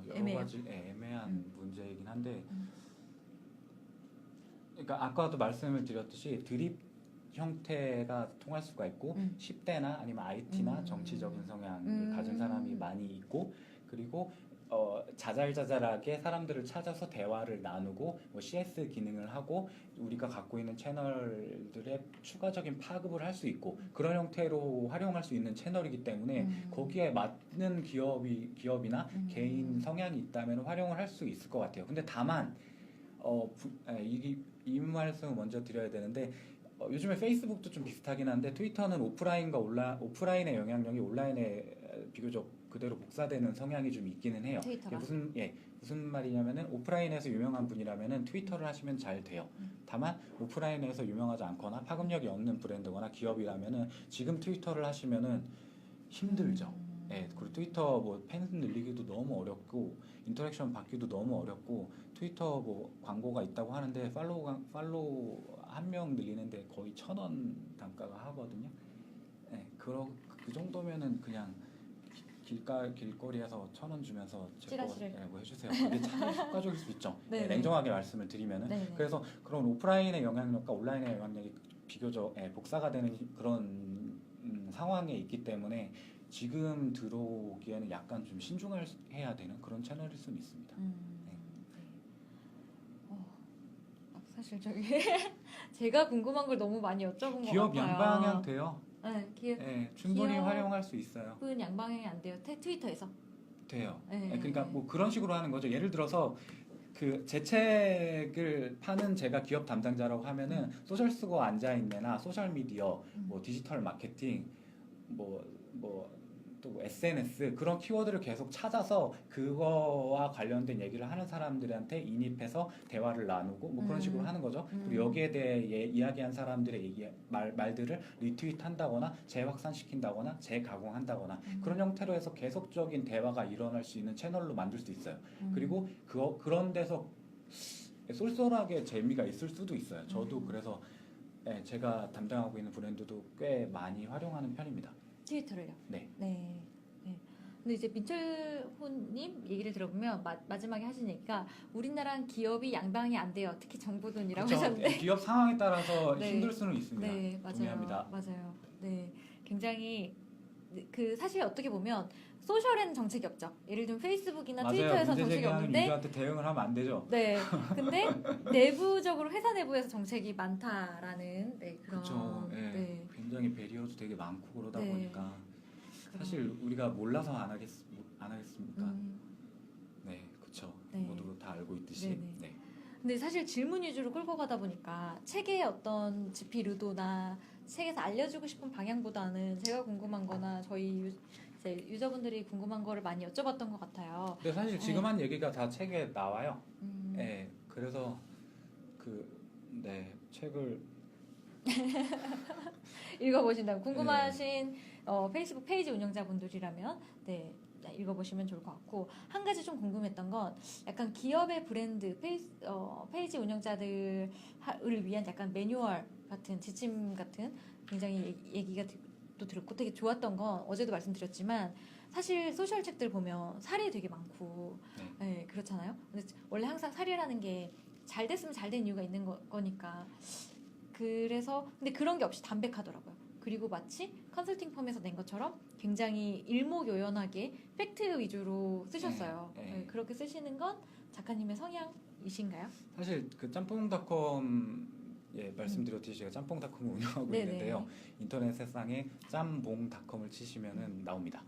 여러 애매해요. 가지 애매한 문제이긴 한데 그러니까 아까도 말씀을 드렸듯이 드립 형태가 통할 수가 있고 10대나 아니면 IT나 정치적인 성향을 가진 사람이 많이 있고 그리고 자잘자잘하게 사람들을 찾아서 대화를 나누고 뭐 CS 기능을 하고 우리가 갖고 있는 채널들의 추가적인 파급을 할 수 있고 그런 형태로 활용할 수 있는 채널이기 때문에 거기에 맞는 기업이나 개인 성향이 있다면 활용을 할 수 있을 것 같아요. 근데 다만 이 말씀을 먼저 드려야 되는데 요즘에 페이스북도 좀 비슷하긴 한데 트위터는 오프라인의 영향력이 온라인에 비교적 그대로 복사되는 성향이 좀 있기는 해요. 트위터가? 무슨 말이냐면은 오프라인에서 유명한 분이라면은 트위터를 하시면 잘 돼요. 다만 오프라인에서 유명하지 않거나 파급력이 없는 브랜드거나 기업이라면은 지금 트위터를 하시면은 힘들죠. 그리고 트위터 뭐 팬 늘리기도 너무 어렵고 인터랙션 받기도 너무 어렵고 트위터 뭐 광고가 있다고 하는데 팔로우 한 명 늘리는데 거의 1,000원 단가가 하거든요. 그 정도면은 그냥 길거리에서 1,000원 주면서 찌라시를. 뭐 해주세요. 그게 참 효과적일 수 있죠. 네네. 냉정하게 말씀을 드리면은 네네. 그래서 그런 오프라인의 영향력과 온라인의 영향력이 비교적 복사가 되는 그런 상황에 있기 때문에 지금 들어오기에는 약간 좀 신중해야 되는 그런 채널일 수는 있습니다. 사실 저기 제가 궁금한 걸 너무 많이 여쭤본 것 기업 같아요. 양방향 돼요. 네, 충분히 기업- 활용할 수 있어요. 기업은 양방향이 안 돼요. 트위터에서. 돼요. 네. 그러니까 뭐 그런 식으로 하는 거죠. 예를 들어서 제 책을 파는 제가 기업 담당자라고 하면은 소셜 쓰고 앉아 있네나 소셜 미디어, 뭐 디지털 마케팅, 또 SNS 그런 키워드를 계속 찾아서 그거와 관련된 얘기를 하는 사람들한테 인입해서 대화를 나누고 뭐 그런 식으로 하는 거죠. 그리고 여기에 대해 이야기한 사람들의 말들을 리트윗한다거나 재확산시킨다거나 재가공한다거나 그런 형태로 해서 계속적인 대화가 일어날 수 있는 채널로 만들 수 있어요. 그리고 그런 데서 쏠쏠하게 재미가 있을 수도 있어요. 저도 그래서 제가 담당하고 있는 브랜드도 꽤 많이 활용하는 편입니다. 트위터를요. 네. 근데 이제 민철호님 얘기를 들어보면 마지막에 하신 얘기가 우리나라는 기업이 양방이 안 돼요. 특히 정부 돈이라고 그렇죠. 하셨는데. 기업 상황에 따라서 네. 힘들 수는 있습니다. 네, 맞아요. 동의합니다. 맞아요. 네, 굉장히 사실 어떻게 보면 소셜에는 정책이 없죠. 예를 들면 페이스북이나 트위터에서 문제 정책이 제기하는 없는데. 유저한테 대응을 하면 안 되죠. 네, 근데 내부적으로 회사 내부에서 정책이 많다라는 그런. 그렇죠. 네. 굉장히 배리어도 되게 많고 그러다 네. 보니까 사실 우리가 몰라서 안 하겠습니까? 네, 그렇죠. 네. 모두 다 알고 있듯이. 네네. 네. 근데 사실 질문 위주로 끌고 가다 보니까 책의 어떤 지필 의도나 책에서 알려주고 싶은 방향보다는 제가 궁금한 거나 저희 이제 유저분들이 궁금한 거를 많이 여쭤봤던 것 같아요. 근데 사실 지금 한 얘기가 다 책에 나와요. 음. 그래서 책을 읽어보신다면 궁금하신 페이스북 페이지 운영자분들이라면 읽어보시면 좋을 것 같고 한 가지 좀 궁금했던 건 약간 기업의 브랜드 페이지 운영자들을 위한 약간 매뉴얼 같은 지침 같은 굉장히 얘기가 또 들었고 되게 좋았던 건 어제도 말씀드렸지만 사실 소셜 책들 보면 사례 되게 많고 네, 그렇잖아요. 근데 원래 항상 사례라는 게 잘 됐으면 잘 된 이유가 있는 거니까 그래서 근데 그런 게 없이 담백하더라고요. 그리고 마치 컨설팅 펌에서 낸 것처럼 굉장히 일목요연하게 팩트 위주로 쓰셨어요. 네, 그렇게 쓰시는 건 작가님의 성향이신가요? 사실 그 짬뽕닷컴 말씀드렸듯이 제가 짬뽕닷컴을 운영하고 네네. 있는데요. 인터넷 세상에 짬뽕닷컴을 치시면은 나옵니다.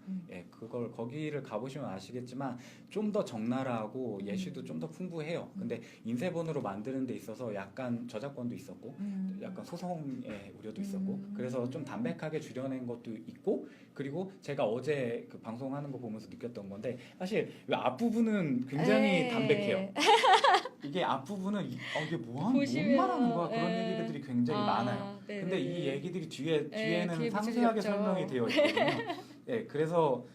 그걸 거기를 가보시면 아시겠지만 좀 더 적나라하고 예시도 좀 더 풍부해요. 근데 인쇄본으로 만드는 데 있어서 약간 저작권도 있었고 약간 소송의 우려도 있었고 그래서 좀 담백하게 줄여낸 것도 있고 그리고 제가 어제 그 방송하는 거 보면서 느꼈던 건데 사실 이 앞부분은 굉장히 담백해요. 이게 앞부분은 이게 뭔 말하는 거야 그런 얘기들이 굉장히 많아요. 네네네. 근데 이 얘기들이 뒤에는 뒤에 상세하게 붙여졌죠. 설명이 되어 있거든요. 예, 그래서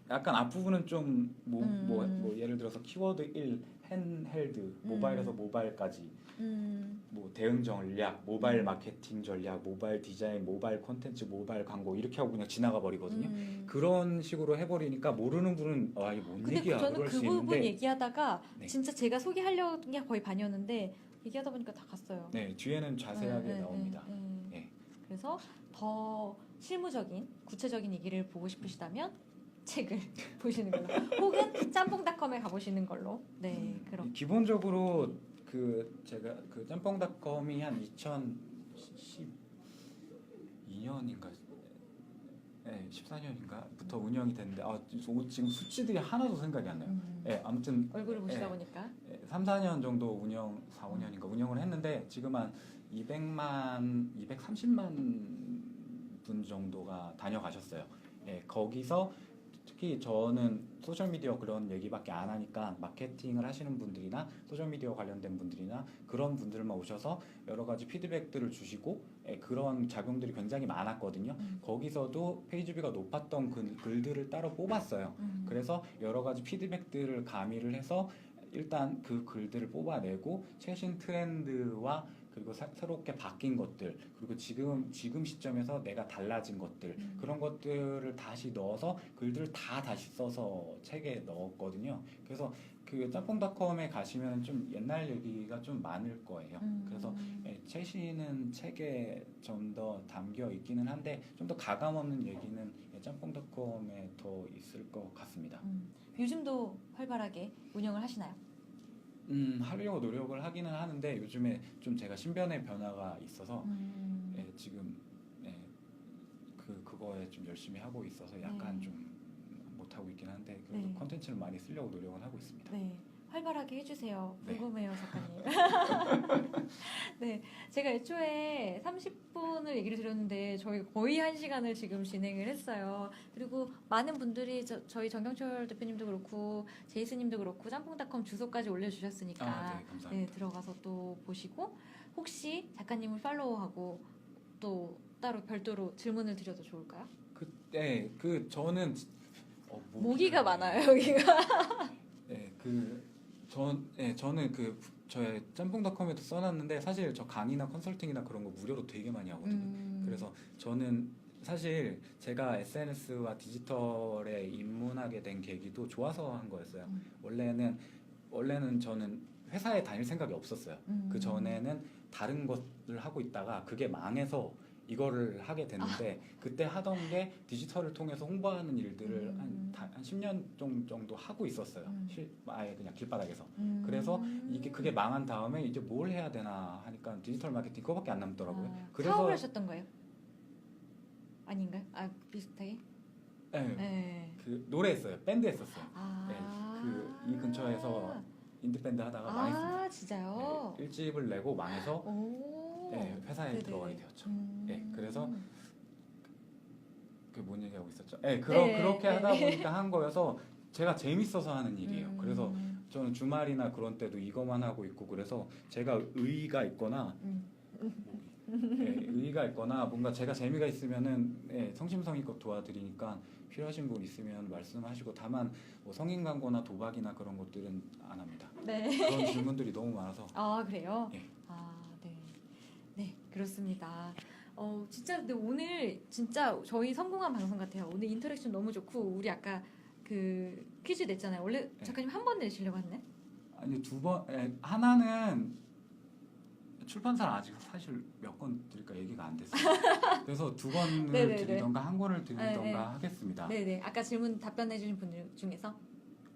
약간 앞부분은 좀 뭐 예를 들어서 키워드 1 handheld 모바일에서 모바일까지 뭐 대응 전략, 모바일 마케팅 전략, 모바일 디자인, 모바일 콘텐츠, 모바일 광고 이렇게 하고 그냥 지나가 버리거든요. 그런 식으로 해버리니까 모르는 분은 이게 뭔 근데 얘기야 저는 그럴 그 수 부분 있는데 얘기하다가 네. 진짜 제가 소개하려는 게 거의 반이었는데 얘기하다 보니까 다 갔어요. 네, 뒤에는 자세하게 나옵니다. 예. 그래서 더 실무적인 구체적인 얘기를 보고 싶으시다면 책을 보시는 걸로 혹은 짬뽕닷컴에 가보시는 걸로 그럼 기본적으로 그 제가 그 짬뽕닷컴이 한 2012년인가 14년인가부터 운영이 됐는데 지금 수치들이 하나도 생각이 안 나요. 아무튼 얼굴을 보시다 보니까 3, 4년 정도 4, 5년인가 운영을 했는데 지금 한 230만 분 정도가 다녀가셨어요. 거기서 특히 저는 소셜미디어 그런 얘기밖에 안 하니까 마케팅을 하시는 분들이나 소셜미디어 관련된 분들이나 그런 분들만 오셔서 여러 가지 피드백들을 주시고 그런 작용들이 굉장히 많았거든요. 거기서도 페이지뷰가 높았던 글들을 따로 뽑았어요. 그래서 여러 가지 피드백들을 가미를 해서 일단 그 글들을 뽑아내고 최신 트렌드와 그리고 새롭게 바뀐 것들 그리고 지금 시점에서 내가 달라진 것들 그런 것들을 다시 넣어서 글들을 다시 써서 책에 넣었거든요. 그래서 그 짬뽕닷컴에 가시면 좀 옛날 얘기가 좀 많을 거예요. 그래서 최신은 책에 좀 더 담겨 있기는 한데 좀 더 가감 없는 얘기는 짬뽕닷컴에 더 있을 것 같습니다. 요즘도 활발하게 운영을 하시나요? 하려고 노력을 하기는 하는데 요즘에 좀 제가 신변의 변화가 있어서 지금 그거에 좀 열심히 하고 있어서 약간 좀 못하고 있긴 한데 그래도 컨텐츠를 많이 쓰려고 노력은 하고 있습니다. 활발하게 해주세요. 궁금해요, 작가님. 제가 애초에 30분을 얘기를 드렸는데 저희 거의 1시간을 지금 진행을 했어요. 그리고 많은 분들이 저희 정경철 대표님도 그렇고 제이스님도 그렇고 짬뽕닷컴 주소까지 올려주셨으니까 감사합니다. 들어가서 또 보시고 혹시 작가님을 팔로우하고 또 따로 별도로 질문을 드려도 좋을까요? 저는 모기가 많아요 여기가. 저는 저의 짬뽕닷컴에도 써놨는데 사실 저 강의나 컨설팅이나 그런 거 무료로 되게 많이 하거든요. 그래서 저는 사실 제가 SNS와 디지털에 입문하게 된 계기도 좋아서 한 거였어요. 원래는 저는 회사에 다닐 생각이 없었어요. 그 전에는 다른 것을 하고 있다가 그게 망해서 이거를 하게 됐는데 그때 하던 게 디지털을 통해서 홍보하는 일들을 한 10년 정도 하고 있었어요. 아예 그냥 길바닥에서. 그래서 그게 망한 다음에 이제 뭘 해야 되나 하니까 디지털 마케팅 그거밖에 안 남더라고요. 그래서 사업을 하셨던 거예요? 아닌가요? 비슷하게? 그 노래 했어요. 밴드 했었어요. 이 근처에서 인디밴드 하다가 망했습니다. 진짜요? 1집을 내고 망해서 회사에 들어가게 되었죠. 그래서 뭔 얘기하고 있었죠? 그렇게 하다 보니까 한 거여서 제가 재밌어서 하는 일이에요. 그래서 저는 주말이나 그런 때도 이거만 하고 있고 그래서 제가 의의가 있거나 의의가 있거나 뭔가 제가 재미가 있으면은 성심성의껏 도와드리니까 필요하신 분 있으면 말씀하시고 다만 뭐 성인 광고나 도박이나 그런 것들은 안 합니다. 네. 그런 질문들이 너무 많아서. 아 그래요? 예. 네. 네 그렇습니다. 진짜 근데 오늘 진짜 저희 성공한 방송 같아요. 오늘 인터랙션 너무 좋고 우리 아까 그 퀴즈 냈잖아요. 원래 작가님 한 번 내시려고 했네? 아니 하나는 출판사를 아직 사실 몇 권 드릴까 얘기가 안 됐어요. 그래서 두 권을 네네네. 드리던가 한 권을 드리던가 네. 하겠습니다. 네네. 아까 질문 답변해주신 분들 중에서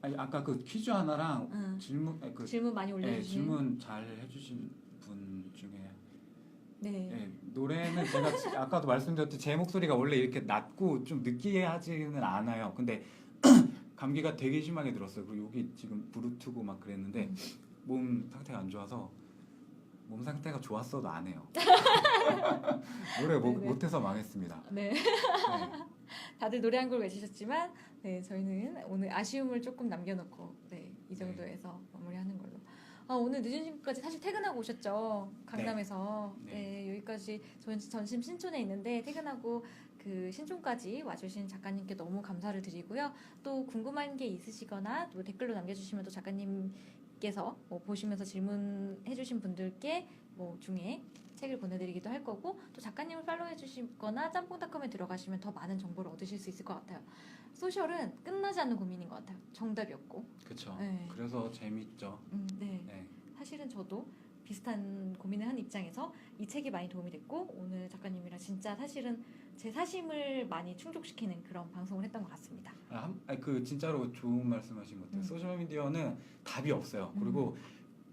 아니 아까 그 퀴즈 하나랑 질문 많이 올려주신. 질문 잘 해주신 분 중에 네. 노래는 제가 아까도 말씀드렸듯이 제 목소리가 원래 이렇게 낮고 좀 느끼하지는 않아요. 근데 감기가 되게 심하게 들었어요. 그리고 여기 지금 부르트고 막 그랬는데 몸 상태가 안 좋아서 몸 상태가 좋았어도 안 해요. 노래 못해서 망했습니다. 네. 다들 노래 한 곡 외치셨지만 저희는 오늘 아쉬움을 조금 남겨놓고 이 정도에서 마무리하는 걸로. 오늘 늦은 시간까지 사실 퇴근하고 오셨죠? 강남에서. 네. 여기까지 전심 신촌에 있는데 퇴근하고 그 신촌까지 와주신 작가님께 너무 감사를 드리고요. 또 궁금한 게 있으시거나 또 댓글로 남겨주시면 또 작가님께서 보시면서 질문해주신 분들께 중에 책을 보내드리기도 할 거고 또 작가님을 팔로우해 주시거나 짬뽕닷컴에 들어가시면 더 많은 정보를 얻으실 수 있을 것 같아요. 소셜은 끝나지 않는 고민인 것 같아요. 정답이 없고. 그렇죠. 네. 그래서 재밌죠. 네. 사실은 저도 비슷한 고민을 한 입장에서 이 책이 많이 도움이 됐고 오늘 작가님이랑 진짜 사실은 제 사심을 많이 충족시키는 그런 방송을 했던 것 같습니다. 진짜로 좋은 말씀하신 것 같아요. 소셜미디어는 답이 없어요. 그리고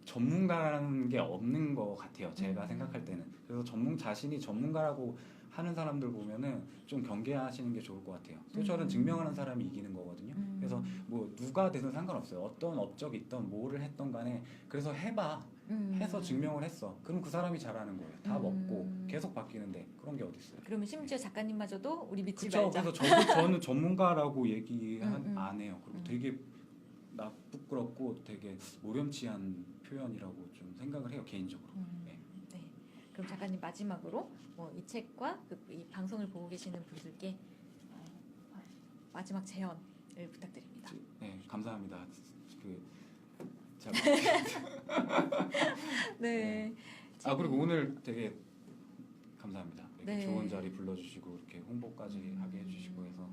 전문가라는 게 없는 것 같아요. 제가 생각할 때는. 그래서 자신이 전문가라고 하는 사람들 보면은 좀 경계하시는 게 좋을 것 같아요. 소셜은 증명하는 사람이 이기는 거거든요. 그래서 뭐 누가 되든 상관없어요. 어떤 업적이 있던 뭐를 했던 간에 그래서 해봐. 해서 증명을 했어. 그럼 그 사람이 잘하는 거예요. 답 없고 계속 바뀌는데 그런 게 어디 있어요. 그러면 심지어 작가님마저도 우리 믿지 그쵸? 말자. 그래서 저는 전문가라고 얘기 안 해요. 그리고 되게 부끄럽고 되게 오렴치한 표현이라고 좀 생각을 해요. 개인적으로. 네. 그럼 작가님 마지막으로 이 책과 이 방송을 보고 계시는 분들께 마지막 제언을 부탁드립니다. 네, 감사합니다. 네. 그리고 오늘 되게 감사합니다. 네. 좋은 자리 불러주시고 이렇게 홍보까지 하게 해주시고 해서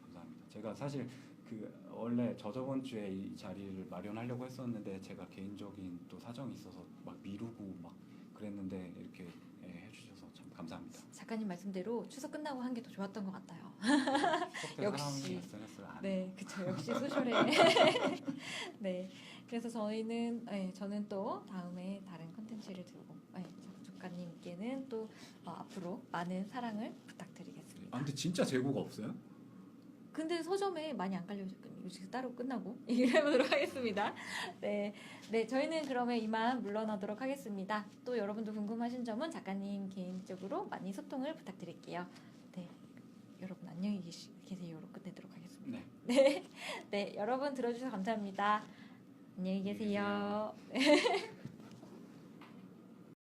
감사합니다. 제가 사실 원래 저번 주에 이 자리를 마련하려고 했었는데 제가 개인적인 또 사정이 있어서 막 미루고 막 그랬는데 이렇게 해주셔서 참 감사합니다. 작가님 말씀대로 추석 끝나고 한 게 더 좋았던 것 같아요. 역시 SNS를 안 네, 그렇죠. 역시 소셜에. 네, 그래서 저는 또 다음에 다른 컨텐츠를 들고 작가님께는 또 앞으로 많은 사랑을 부탁드리겠습니다. 근데 진짜 재고가 없어요? 근데 서점에 많이 안 깔려있거든요. 요즘 따로 끝나고 얘기를 해보도록 하겠습니다. 네, 저희는 그러면 이만 물러나도록 하겠습니다. 또 여러분도 궁금하신 점은 작가님 개인적으로 많이 소통을 부탁드릴게요. 네, 여러분 안녕히 계세요로 끝내도록 하겠습니다. 네, 여러분 들어주셔서 감사합니다. 안녕히 계세요.